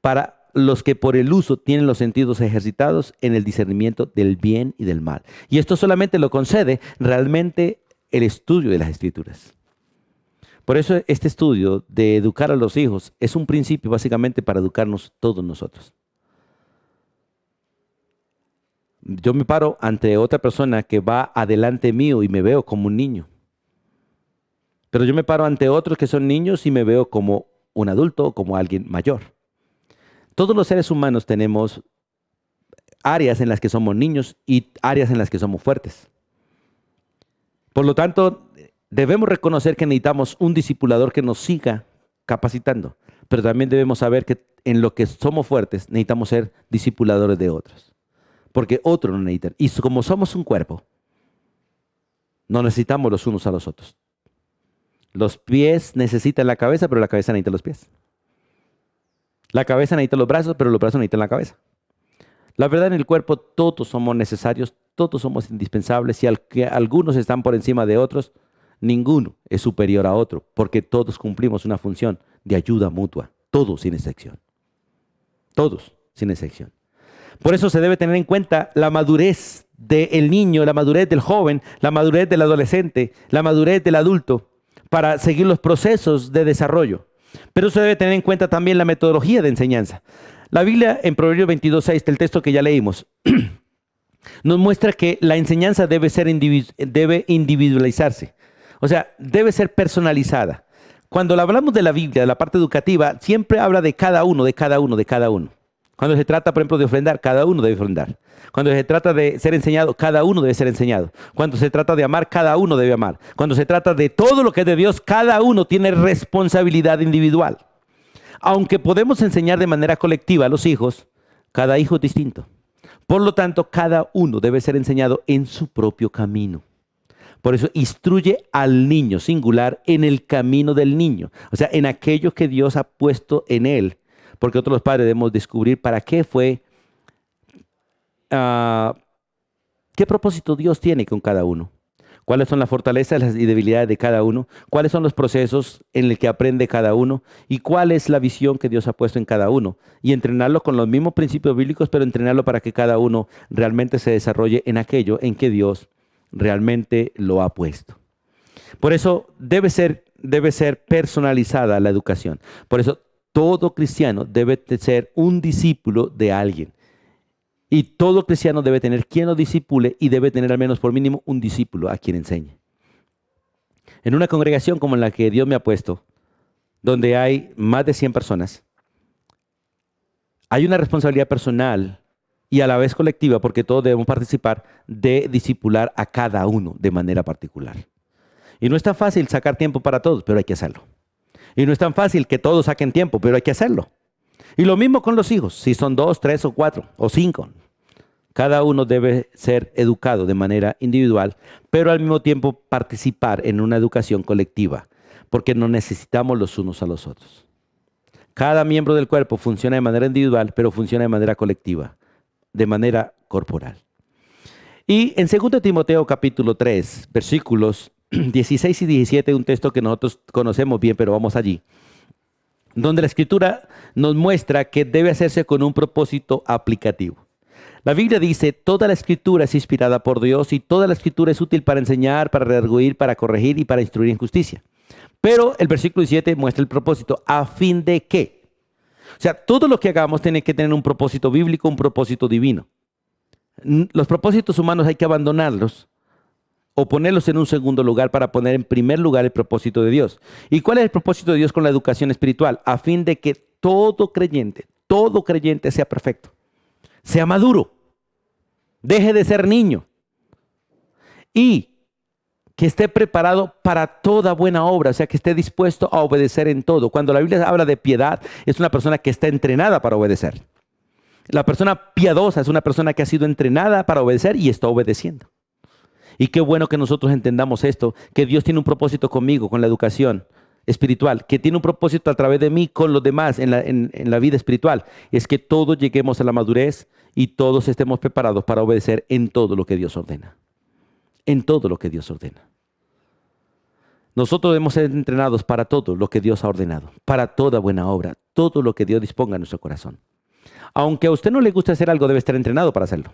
para los que por el uso tienen los sentidos ejercitados en el discernimiento del bien y del mal. Y esto solamente lo concede realmente el estudio de las Escrituras. Por eso este estudio de educar a los hijos es un principio básicamente para educarnos todos nosotros. Yo me paro ante otra persona que va adelante mío y me veo como un niño. Pero yo me paro ante otros que son niños y me veo como un adulto o como alguien mayor. Todos los seres humanos tenemos áreas en las que somos niños y áreas en las que somos fuertes. Por lo tanto, debemos reconocer que necesitamos un discipulador que nos siga capacitando, pero también debemos saber que en lo que somos fuertes necesitamos ser discipuladores de otros, porque otros nos necesitan. Y como somos un cuerpo, no necesitamos los unos a los otros. Los pies necesitan la cabeza, pero la cabeza necesita los pies. La cabeza necesita los brazos, pero los brazos necesitan la cabeza. La verdad, en el cuerpo todos somos necesarios, todos somos indispensables. Si algunos están por encima de otros, ninguno es superior a otro, porque todos cumplimos una función de ayuda mutua, todos sin excepción. Todos sin excepción. Por eso se debe tener en cuenta la madurez del niño, la madurez del joven, la madurez del adolescente, la madurez del adulto, para seguir los procesos de desarrollo. Pero se debe tener en cuenta también la metodología de enseñanza. La Biblia en Proverbios 22:6, el texto que ya leímos, nos muestra que la enseñanza debe individualizarse. O sea, debe ser personalizada. Cuando hablamos de la Biblia, de la parte educativa, siempre habla de cada uno, de cada uno, de cada uno. Cuando se trata, por ejemplo, de ofrendar, cada uno debe ofrendar. Cuando se trata de ser enseñado, cada uno debe ser enseñado. Cuando se trata de amar, cada uno debe amar. Cuando se trata de todo lo que es de Dios, cada uno tiene responsabilidad individual. Aunque podemos enseñar de manera colectiva a los hijos, cada hijo es distinto. Por lo tanto, cada uno debe ser enseñado en su propio camino. Por eso, instruye al niño singular en el camino del niño. O sea, en aquello que Dios ha puesto en él. Porque nosotros los padres debemos descubrir para qué fue, qué propósito Dios tiene con cada uno. Cuáles son las fortalezas y debilidades de cada uno. Cuáles son los procesos en los que aprende cada uno. Y cuál es la visión que Dios ha puesto en cada uno. Y entrenarlo con los mismos principios bíblicos, pero entrenarlo para que cada uno realmente se desarrolle en aquello en que Dios realmente lo ha puesto. Por eso debe ser personalizada la educación. Por eso todo cristiano debe ser un discípulo de alguien. Y todo cristiano debe tener quien lo discipule y debe tener al menos por mínimo un discípulo a quien enseñe. En una congregación como la que Dios me ha puesto, donde hay más de 100 personas, hay una responsabilidad personal y a la vez colectiva, porque todos debemos participar, de discipular a cada uno de manera particular. Y no es tan fácil sacar tiempo para todos, pero hay que hacerlo. Y no es tan fácil que todos saquen tiempo, pero hay que hacerlo. Y lo mismo con los hijos, si son 2, 3 o 4 o 5. Cada uno debe ser educado de manera individual, pero al mismo tiempo participar en una educación colectiva, porque nos necesitamos los unos a los otros. Cada miembro del cuerpo funciona de manera individual, pero funciona de manera colectiva, de manera corporal. Y en 2 Timoteo capítulo 3, versículos 16 y 17, un texto que nosotros conocemos bien, pero vamos allí, donde la Escritura nos muestra que debe hacerse con un propósito aplicativo. La Biblia dice, toda la Escritura es inspirada por Dios y toda la Escritura es útil para enseñar, para redarguir, para corregir y para instruir en justicia. Pero el versículo 17 muestra el propósito, ¿a fin de qué? O sea, todo lo que hagamos tiene que tener un propósito bíblico, un propósito divino. Los propósitos humanos hay que abandonarlos o ponerlos en un segundo lugar para poner en primer lugar el propósito de Dios. ¿Y cuál es el propósito de Dios con la educación espiritual? A fin de que todo creyente sea perfecto, sea maduro, deje de ser niño y que esté preparado para toda buena obra, o sea, que esté dispuesto a obedecer en todo. Cuando la Biblia habla de piedad, es una persona que está entrenada para obedecer. La persona piadosa es una persona que ha sido entrenada para obedecer y está obedeciendo. Y qué bueno que nosotros entendamos esto, que Dios tiene un propósito conmigo, con la educación espiritual, que tiene un propósito a través de mí con los demás en la vida espiritual. Es que todos lleguemos a la madurez y todos estemos preparados para obedecer en todo lo que Dios ordena. En todo lo que Dios ordena. Nosotros debemos ser entrenados para todo lo que Dios ha ordenado, para toda buena obra, todo lo que Dios disponga en nuestro corazón. Aunque a usted no le guste hacer algo, debe estar entrenado para hacerlo.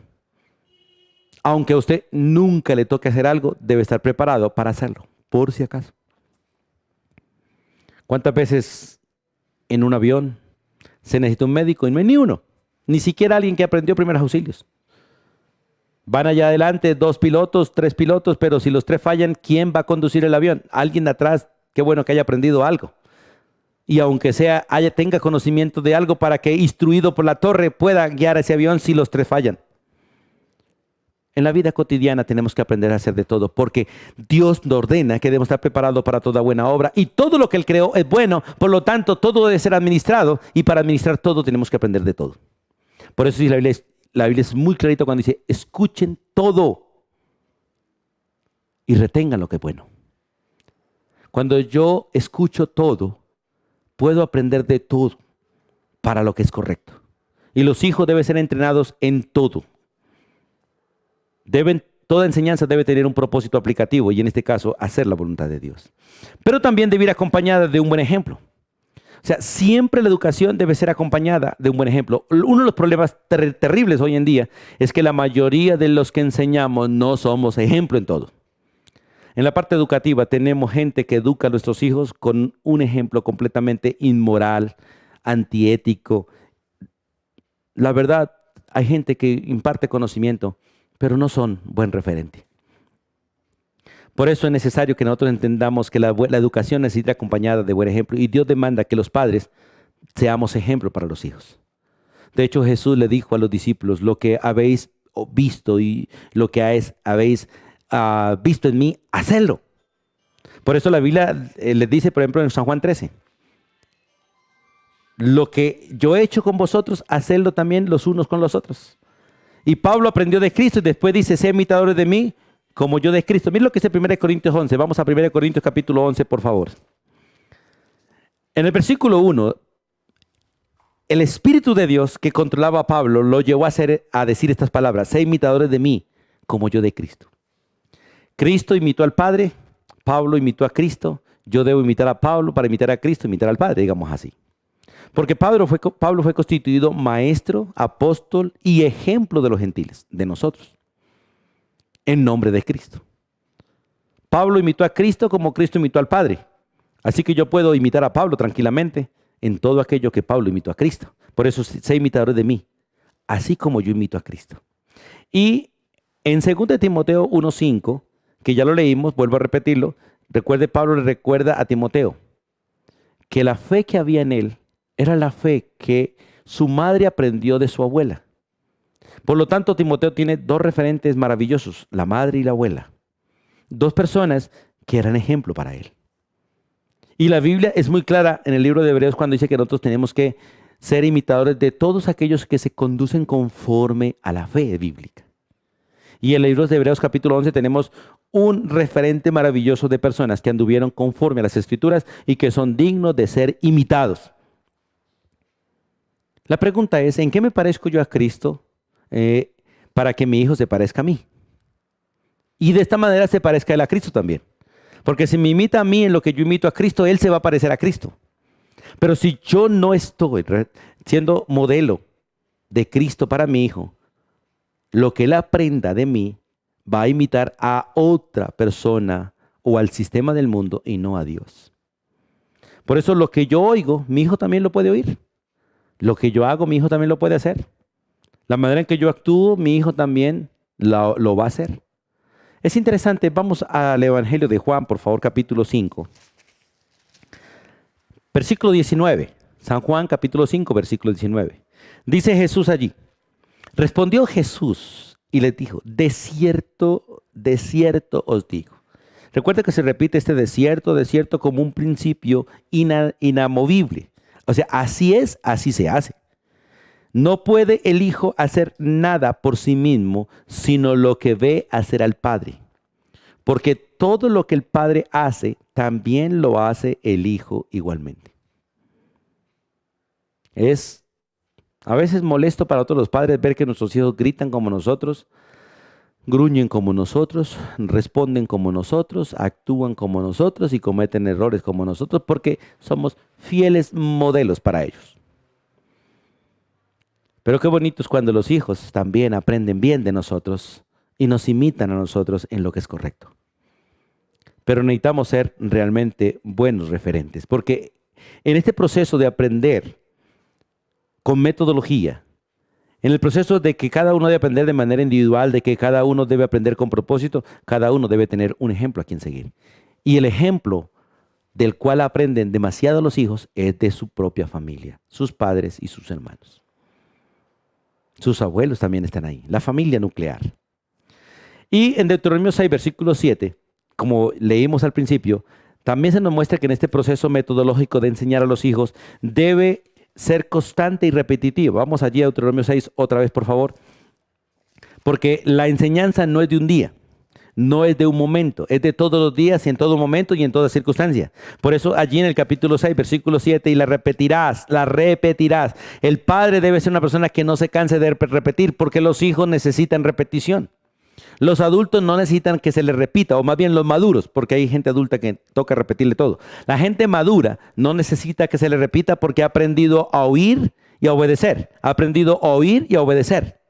Aunque a usted nunca le toque hacer algo, debe estar preparado para hacerlo, por si acaso. ¿Cuántas veces en un avión se necesita un médico y no hay ni uno? Ni siquiera alguien que aprendió primeros auxilios. Van allá adelante 2 pilotos, 3 pilotos, pero si los 3 fallan, ¿quién va a conducir el avión? Alguien de atrás, qué bueno que haya aprendido algo. Y aunque sea, tenga conocimiento de algo para que, instruido por la torre, pueda guiar ese avión si los 3 fallan. En la vida cotidiana tenemos que aprender a hacer de todo, porque Dios nos ordena que debemos estar preparados para toda buena obra, y todo lo que Él creó es bueno, por lo tanto, todo debe ser administrado, y para administrar todo tenemos que aprender de todo. Por eso la Biblia es muy clarita cuando dice, escuchen todo y retengan lo que es bueno. Cuando yo escucho todo, puedo aprender de todo para lo que es correcto. Y los hijos deben ser entrenados en todo. Toda enseñanza debe tener un propósito aplicativo y en este caso hacer la voluntad de Dios. Pero también debe ir acompañada de un buen ejemplo. O sea, siempre la educación debe ser acompañada de un buen ejemplo. Uno de los problemas terribles hoy en día es que la mayoría de los que enseñamos no somos ejemplo en todo. En la parte educativa tenemos gente que educa a nuestros hijos con un ejemplo completamente inmoral, antiético. La verdad, hay gente que imparte conocimiento, pero no son buen referente. Por eso es necesario que nosotros entendamos que la educación necesita acompañada de buen ejemplo y Dios demanda que los padres seamos ejemplo para los hijos. De hecho, Jesús le dijo a los discípulos, lo que habéis visto y lo que habéis visto en mí, hacedlo. Por eso la Biblia les dice, por ejemplo, en San Juan 13, lo que yo he hecho con vosotros, hacedlo también los unos con los otros. Y Pablo aprendió de Cristo y después dice, sé imitadores de mí, como yo de Cristo. Miren lo que dice 1 Corintios 11. Vamos a 1 Corintios capítulo 11, por favor. En el versículo 1, el Espíritu de Dios que controlaba a Pablo lo llevó a decir estas palabras, sé imitadores de mí, como yo de Cristo. Cristo imitó al Padre, Pablo imitó a Cristo, yo debo imitar a Pablo para imitar a Cristo, imitar al Padre, digamos así. Porque Pablo fue constituido maestro, apóstol y ejemplo de los gentiles, de nosotros, en nombre de Cristo. Pablo imitó a Cristo como Cristo imitó al Padre. Así que yo puedo imitar a Pablo tranquilamente en todo aquello que Pablo imitó a Cristo. Por eso sé imitadores de mí, así como yo imito a Cristo. Y en 2 Timoteo 1:5, que ya lo leímos, vuelvo a repetirlo, Pablo le recuerda a Timoteo que la fe que había en él era la fe que su madre aprendió de su abuela. Por lo tanto, Timoteo tiene 2 referentes maravillosos, la madre y la abuela. 2 personas que eran ejemplo para él. Y la Biblia es muy clara en el libro de Hebreos cuando dice que nosotros tenemos que ser imitadores de todos aquellos que se conducen conforme a la fe bíblica. Y en el libro de Hebreos capítulo 11 tenemos un referente maravilloso de personas que anduvieron conforme a las Escrituras y que son dignos de ser imitados. La pregunta es, ¿en qué me parezco yo a Cristo para que mi hijo se parezca a mí? Y de esta manera se parezca él a Cristo también. Porque si me imita a mí en lo que yo imito a Cristo, él se va a parecer a Cristo. Pero si yo no estoy siendo modelo de Cristo para mi hijo, lo que él aprenda de mí va a imitar a otra persona o al sistema del mundo y no a Dios. Por eso lo que yo oigo, mi hijo también lo puede oír. Lo que yo hago, mi hijo también lo puede hacer. La manera en que yo actúo, mi hijo también lo va a hacer. Es interesante, vamos al Evangelio de Juan, por favor, capítulo 5. Versículo 19. San Juan, capítulo 5, versículo 19. Dice Jesús allí. Respondió Jesús y les dijo, de cierto os digo. Recuerda que se repite este desierto como un principio inamovible. O sea, así es, así se hace. No puede el Hijo hacer nada por sí mismo, sino lo que ve hacer al Padre. Porque todo lo que el Padre hace, también lo hace el Hijo igualmente. Es a veces molesto para todos los padres ver que nuestros hijos gritan como nosotros, gruñen como nosotros, responden como nosotros, actúan como nosotros y cometen errores como nosotros porque somos fieles modelos para ellos. Pero qué bonito es cuando los hijos también aprenden bien de nosotros y nos imitan a nosotros en lo que es correcto. Pero necesitamos ser realmente buenos referentes, porque en este proceso de aprender con metodología, en el proceso de que cada uno debe aprender de manera individual, de que cada uno debe aprender con propósito, cada uno debe tener un ejemplo a quien seguir. Y el ejemplo del cual aprenden demasiado los hijos es de su propia familia, sus padres y sus hermanos. Sus abuelos también están ahí, la familia nuclear. Y en Deuteronomio 6, versículo 7, como leímos al principio, también se nos muestra que en este proceso metodológico de enseñar a los hijos debe ser constante y repetitivo. Vamos allí a Deuteronomio 6 otra vez, por favor. Porque la enseñanza no es de un día, no es de un momento, es de todos los días y en todo momento y en toda circunstancia. Por eso allí en el capítulo 6, versículo 7, y la repetirás, la repetirás. El padre debe ser una persona que no se canse de repetir, porque los hijos necesitan repetición. Los adultos no necesitan que se les repita, o más bien los maduros, porque hay gente adulta que toca repetirle todo. La gente madura no necesita que se le repita porque ha aprendido a oír y a obedecer. Ha aprendido a oír y a obedecer.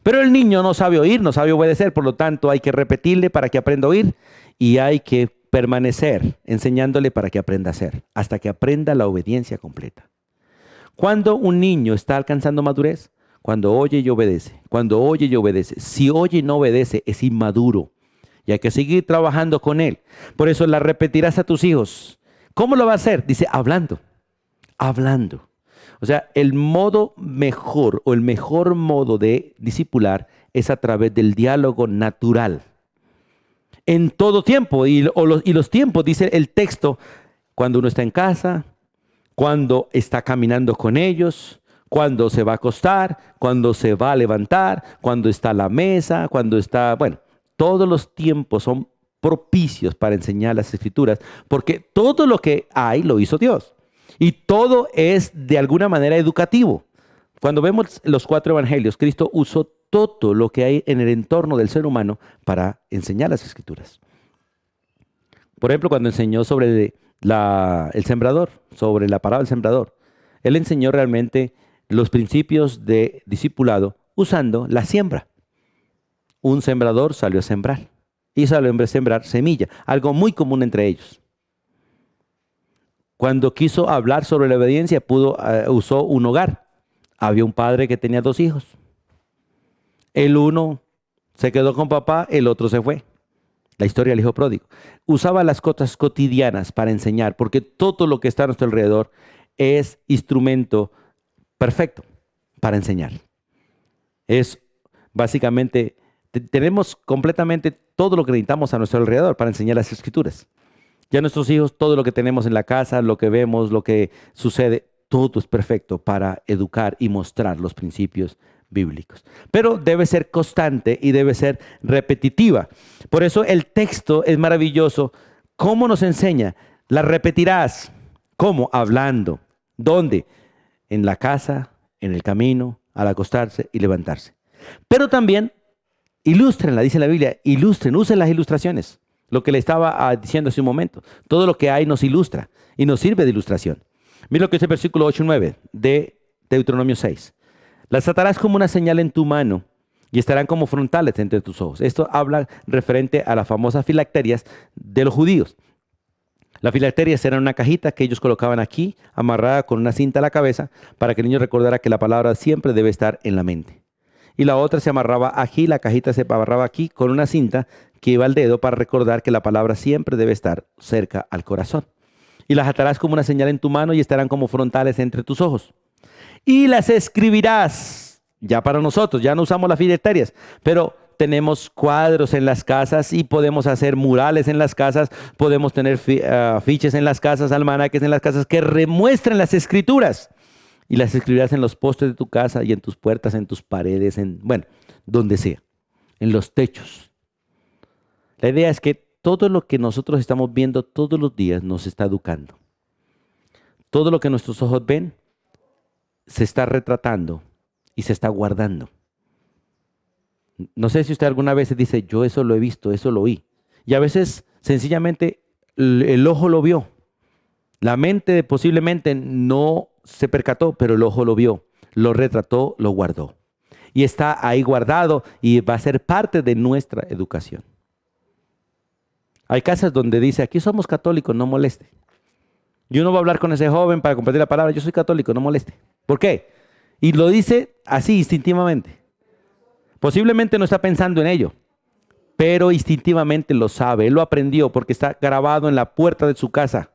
Pero el niño no sabe oír, no sabe obedecer, por lo tanto hay que repetirle para que aprenda a oír y hay que permanecer enseñándole para que aprenda a hacer, hasta que aprenda la obediencia completa. Cuando un niño está alcanzando madurez, cuando oye y obedece, cuando oye y obedece. Si oye y no obedece, es inmaduro. Y hay que seguir trabajando con él. Por eso la repetirás a tus hijos. ¿Cómo lo va a hacer? Dice, hablando. Hablando. O sea, el modo mejor o el mejor modo de discipular es a través del diálogo natural. En todo tiempo. Y los tiempos, dice el texto, cuando uno está en casa, cuando está caminando con ellos, cuando se va a acostar, cuando se va a levantar, cuando está a la mesa, cuando está, bueno, todos los tiempos son propicios para enseñar las escrituras, porque todo lo que hay lo hizo Dios. Y todo es de alguna manera educativo. Cuando vemos los 4 evangelios, Cristo usó todo lo que hay en el entorno del ser humano para enseñar las escrituras. Por ejemplo, cuando enseñó sobre el sembrador, sobre la parábola del sembrador, él enseñó realmente los principios de discipulado usando la siembra. Un sembrador salió a sembrar y salió a sembrar semilla, algo muy común entre ellos. Cuando quiso hablar sobre la obediencia, usó un hogar. Había un padre que tenía 2 hijos. El uno se quedó con papá, el otro se fue. La historia del hijo pródigo. Usaba las cosas cotidianas para enseñar, porque todo lo que está a nuestro alrededor es instrumento perfecto para enseñar. Es básicamente, tenemos completamente todo lo que necesitamos a nuestro alrededor para enseñar las escrituras. Ya nuestros hijos, todo lo que tenemos en la casa, lo que vemos, lo que sucede, todo es perfecto para educar y mostrar los principios bíblicos. Pero debe ser constante y debe ser repetitiva. Por eso el texto es maravilloso. ¿Cómo nos enseña? La repetirás. ¿Cómo? Hablando. ¿Dónde? En la casa, en el camino, al acostarse y levantarse. Pero también ilústrenla, dice la Biblia, usen las ilustraciones. Lo que le estaba diciendo hace un momento. Todo lo que hay nos ilustra y nos sirve de ilustración. Mira lo que dice el versículo 8 y 9 de Deuteronomio 6. Las atarás como una señal en tu mano y estarán como frontales entre tus ojos. Esto habla referente a las famosas filacterias de los judíos. Las filacterias eran una cajita que ellos colocaban aquí, amarrada con una cinta a la cabeza, para que el niño recordara que la palabra siempre debe estar en la mente. Y la otra se amarraba aquí, la cajita se amarraba aquí con una cinta que iba al dedo para recordar que la palabra siempre debe estar cerca al corazón. Y las atarás como una señal en tu mano y estarán como frontales entre tus ojos. Y las escribirás, ya para nosotros, ya no usamos las filacterias, pero tenemos cuadros en las casas y podemos hacer murales en las casas, podemos tener afiches en las casas, almanaques en las casas que remuestren las escrituras. Y las escribirás en los postes de tu casa y en tus puertas, en tus paredes, donde sea, en los techos. La idea es que todo lo que nosotros estamos viendo todos los días nos está educando. Todo lo que nuestros ojos ven se está retratando y se está guardando. No sé si usted alguna vez dice, yo eso lo he visto, eso lo oí. Y a veces sencillamente el ojo lo vio. La mente posiblemente no se percató, pero el ojo lo vio. lo retrató, lo guardó. Y está ahí guardado y va a ser parte de nuestra educación. Hay casas donde dice, aquí somos católicos, no moleste. Y uno va a hablar con ese joven para compartir la palabra, yo soy católico, no moleste. ¿Por qué? Y lo dice así instintivamente. Posiblemente no está pensando en ello, pero instintivamente lo sabe. Él lo aprendió porque está grabado en la puerta de su casa.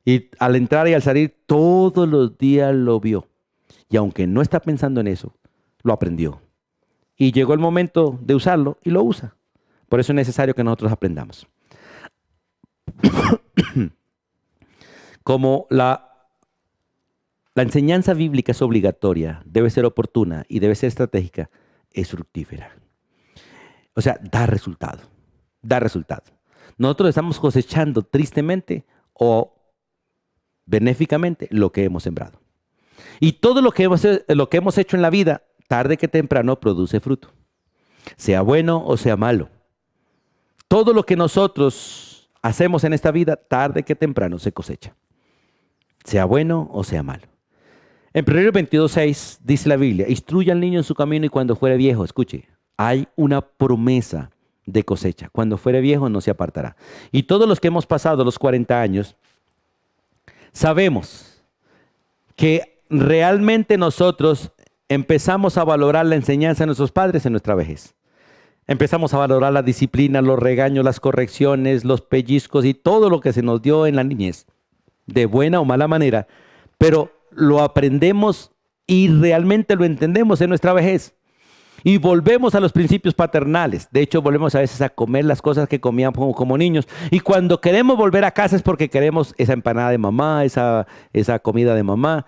Y al entrar y al salir, todos los días lo vio. Y aunque no está pensando en eso, lo aprendió. Y llegó el momento de usarlo y lo usa. Por eso es necesario que nosotros aprendamos. Como la enseñanza bíblica es obligatoria, debe ser oportuna y debe ser estratégica, es fructífera. O sea, da resultado. Da resultado. Nosotros estamos cosechando tristemente o benéficamente lo que hemos sembrado. Y todo lo que hemos hecho en la vida, tarde que temprano, produce fruto. Sea bueno o sea malo. Todo lo que nosotros hacemos en esta vida, tarde que temprano se cosecha. Sea bueno o sea malo. En Proverbios 22:6 dice la Biblia, instruye al niño en su camino y cuando fuere viejo, escuche, hay una promesa de cosecha. Cuando fuere viejo no se apartará. Y todos los que hemos pasado los 40 años, sabemos que realmente nosotros empezamos a valorar la enseñanza de nuestros padres en nuestra vejez. Empezamos a valorar la disciplina, los regaños, las correcciones, los pellizcos y todo lo que se nos dio en la niñez, de buena o mala manera, pero lo aprendemos y realmente lo entendemos en nuestra vejez. Y volvemos a los principios paternales. De hecho, volvemos a veces a comer las cosas que comíamos como niños. Y cuando queremos volver a casa es porque queremos esa empanada de mamá, esa comida de mamá,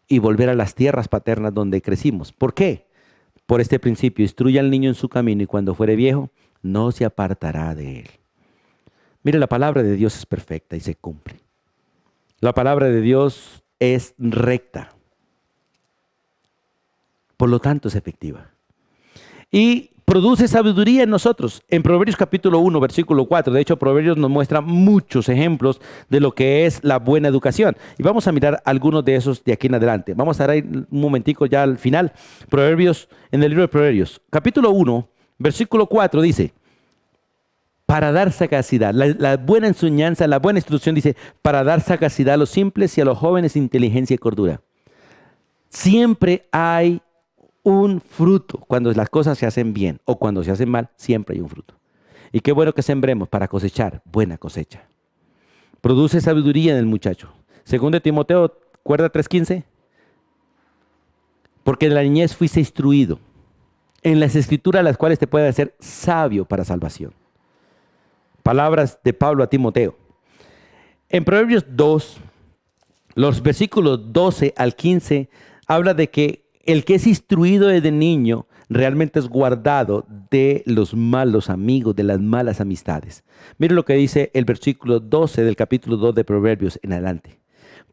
y volver a las tierras paternas donde crecimos. ¿Por qué? Por este principio, instruye al niño en su camino y cuando fuere viejo, no se apartará de él. Mire, la palabra de Dios es perfecta y se cumple. La palabra de Dios es recta. Por lo tanto, es efectiva. Y produce sabiduría en nosotros. En Proverbios capítulo 1, versículo 4, de hecho, Proverbios nos muestra muchos ejemplos de lo que es la buena educación. Y vamos a mirar algunos de esos de aquí en adelante. Vamos a ir un momentico ya al final. Proverbios, en el libro de Proverbios, capítulo 1, versículo 4 dice, para dar sagacidad, la buena enseñanza, la buena instrucción dice, para dar sagacidad a los simples y a los jóvenes inteligencia y cordura. Siempre hay un fruto cuando las cosas se hacen bien o cuando se hacen mal, siempre hay un fruto. Y qué bueno que sembremos para cosechar buena cosecha. Produce sabiduría en el muchacho. Según de Timoteo, ¿recuerda 3:15? Porque en la niñez fuiste instruido en las escrituras las cuales te pueden hacer sabio para salvación. Palabras de Pablo a Timoteo. En Proverbios 2, los versículos 12 al 15, habla de que el que es instruido desde niño realmente es guardado de los malos amigos, de las malas amistades. Mire lo que dice el versículo 12 del capítulo 2 de Proverbios en adelante.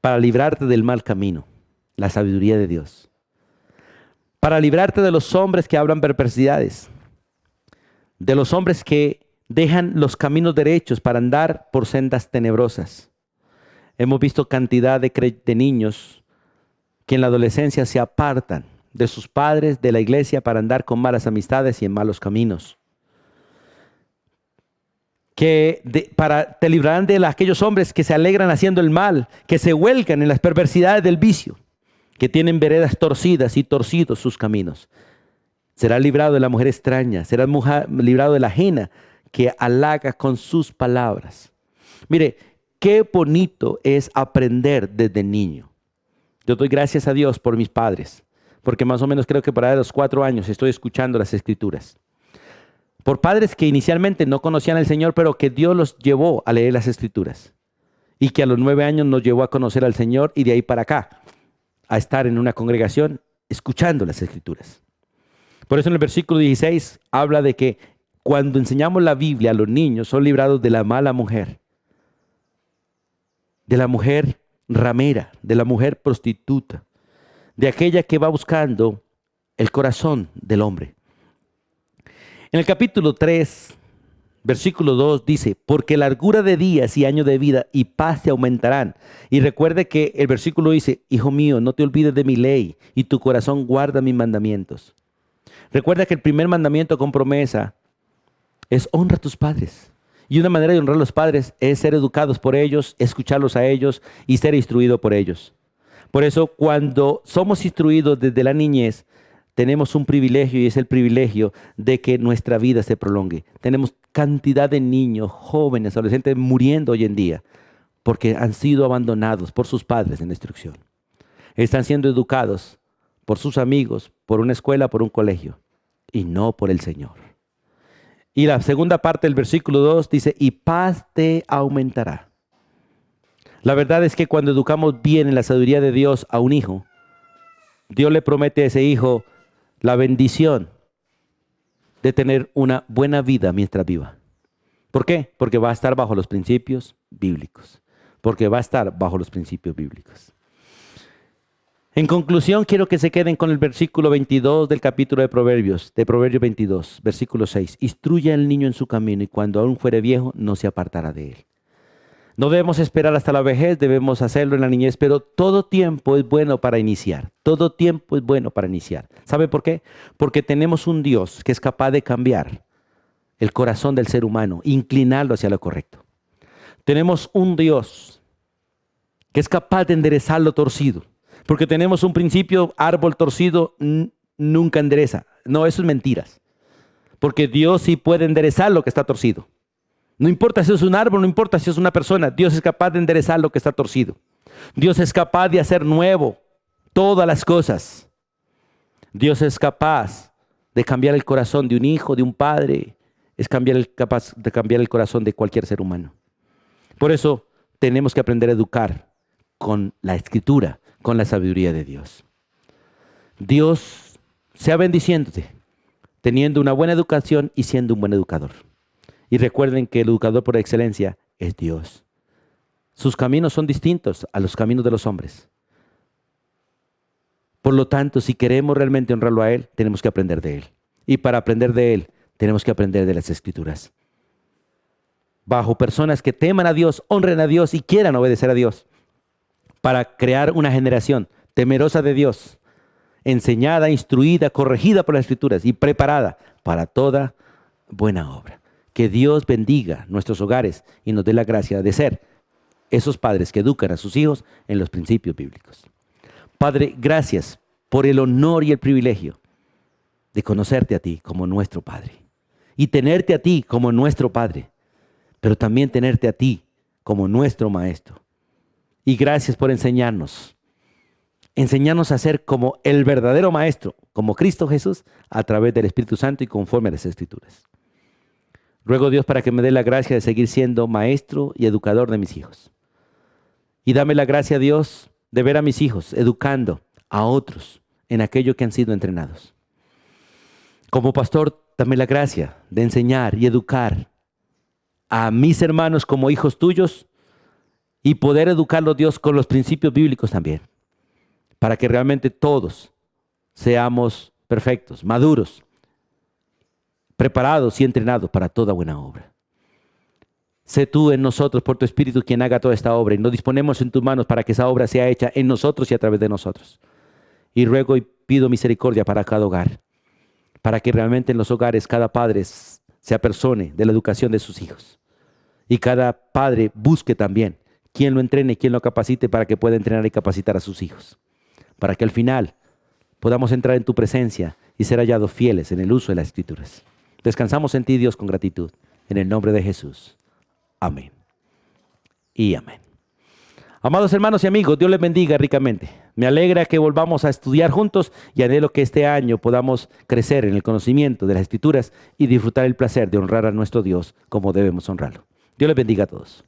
Para librarte del mal camino, la sabiduría de Dios. Para librarte de los hombres que hablan perversidades, de los hombres que dejan los caminos derechos para andar por sendas tenebrosas. Hemos visto cantidad de niños que en la adolescencia se apartan de sus padres, de la iglesia, para andar con malas amistades y en malos caminos. Te librarán de aquellos hombres que se alegran haciendo el mal, que se vuelcan en las perversidades del vicio, que tienen veredas torcidas y torcidos sus caminos. Será librado de la mujer extraña, será librado de la ajena que halaga con sus palabras. Mire, qué bonito es aprender desde niño. Yo doy gracias a Dios por mis padres, porque más o menos creo que para los 4 años estoy escuchando las escrituras. Por padres que inicialmente no conocían al Señor, pero que Dios los llevó a leer las escrituras. Y que a los 9 años nos llevó a conocer al Señor y de ahí para acá, a estar en una congregación escuchando las escrituras. Por eso en el versículo 16 habla de que cuando enseñamos la Biblia a los niños son librados de la mala mujer, de la mujer ramera, de la mujer prostituta, de aquella que va buscando el corazón del hombre. En el capítulo 3 Versículo 2 dice, porque largura de días y años de vida y paz te aumentarán. Y recuerde que el versículo dice, hijo mío, no te olvides de mi ley y tu corazón guarda mis mandamientos. Recuerda que el primer mandamiento con promesa es honra a tus padres. Y una manera de honrar a los padres es ser educados por ellos, escucharlos a ellos y ser instruido por ellos. Por eso, cuando somos instruidos desde la niñez, tenemos un privilegio y es el privilegio de que nuestra vida se prolongue. Tenemos cantidad de niños, jóvenes, adolescentes muriendo hoy en día porque han sido abandonados por sus padres en la instrucción. Están siendo educados por sus amigos, por una escuela, por un colegio y no por el Señor. Y la segunda parte del versículo 2 dice, y paz te aumentará. La verdad es que cuando educamos bien en la sabiduría de Dios a un hijo, Dios le promete a ese hijo la bendición de tener una buena vida mientras viva. ¿Por qué? Porque va a estar bajo los principios bíblicos. Porque va a estar bajo los principios bíblicos. En conclusión, quiero que se queden con el versículo 22 del capítulo de Proverbios 22, versículo 6. Instruye al niño en su camino y cuando aún fuere viejo no se apartará de él. No debemos esperar hasta la vejez, debemos hacerlo en la niñez, pero todo tiempo es bueno para iniciar. Todo tiempo es bueno para iniciar. ¿Sabe por qué? Porque tenemos un Dios que es capaz de cambiar el corazón del ser humano, inclinarlo hacia lo correcto. Tenemos un Dios que es capaz de enderezar lo torcido. Porque tenemos un principio, árbol torcido nunca endereza. No, eso es mentiras. Porque Dios sí puede enderezar lo que está torcido. No importa si es un árbol, no importa si es una persona, Dios es capaz de enderezar lo que está torcido. Dios es capaz de hacer nuevo todas las cosas. Dios es capaz de cambiar el corazón de un hijo, de un padre. Es capaz de cambiar el corazón de cualquier ser humano. Por eso tenemos que aprender a educar con la Escritura, con la sabiduría de Dios. Dios sea bendiciéndote, teniendo una buena educación y siendo un buen educador. Y recuerden que el educador por excelencia es Dios. Sus caminos son distintos a los caminos de los hombres. Por lo tanto, si queremos realmente honrarlo a Él, tenemos que aprender de Él. Y para aprender de Él, tenemos que aprender de las Escrituras. Bajo personas que teman a Dios, honren a Dios y quieran obedecer a Dios. Para crear una generación temerosa de Dios, enseñada, instruida, corregida por las Escrituras y preparada para toda buena obra. Que Dios bendiga nuestros hogares y nos dé la gracia de ser esos padres que educan a sus hijos en los principios bíblicos. Padre, gracias por el honor y el privilegio de conocerte a ti como nuestro Padre y tenerte a ti como nuestro Padre, pero también tenerte a ti como nuestro Maestro. Y gracias por enseñarnos a ser como el verdadero Maestro, como Cristo Jesús, a través del Espíritu Santo y conforme a las Escrituras. Ruego, Dios, para que me dé la gracia de seguir siendo maestro y educador de mis hijos. Y dame la gracia, Dios, de ver a mis hijos educando a otros en aquello que han sido entrenados. Como pastor, dame la gracia de enseñar y educar a mis hermanos como hijos tuyos y poder educarlos, Dios, con los principios bíblicos también, para que realmente todos seamos perfectos, maduros, preparados y entrenados para toda buena obra. Sé tú en nosotros, por tu Espíritu, quien haga toda esta obra, y nos disponemos en tus manos para que esa obra sea hecha en nosotros y a través de nosotros. Y ruego y pido misericordia para cada hogar, para que realmente en los hogares cada padre se apersone de la educación de sus hijos. Y cada padre busque también quien lo entrene, quien lo capacite para que pueda entrenar y capacitar a sus hijos. Para que al final podamos entrar en tu presencia y ser hallados fieles en el uso de las Escrituras. Descansamos en ti, Dios, con gratitud. En el nombre de Jesús. Amén. Y amén. Amados hermanos y amigos, Dios les bendiga ricamente. Me alegra que volvamos a estudiar juntos y anhelo que este año podamos crecer en el conocimiento de las Escrituras y disfrutar el placer de honrar a nuestro Dios como debemos honrarlo. Dios les bendiga a todos.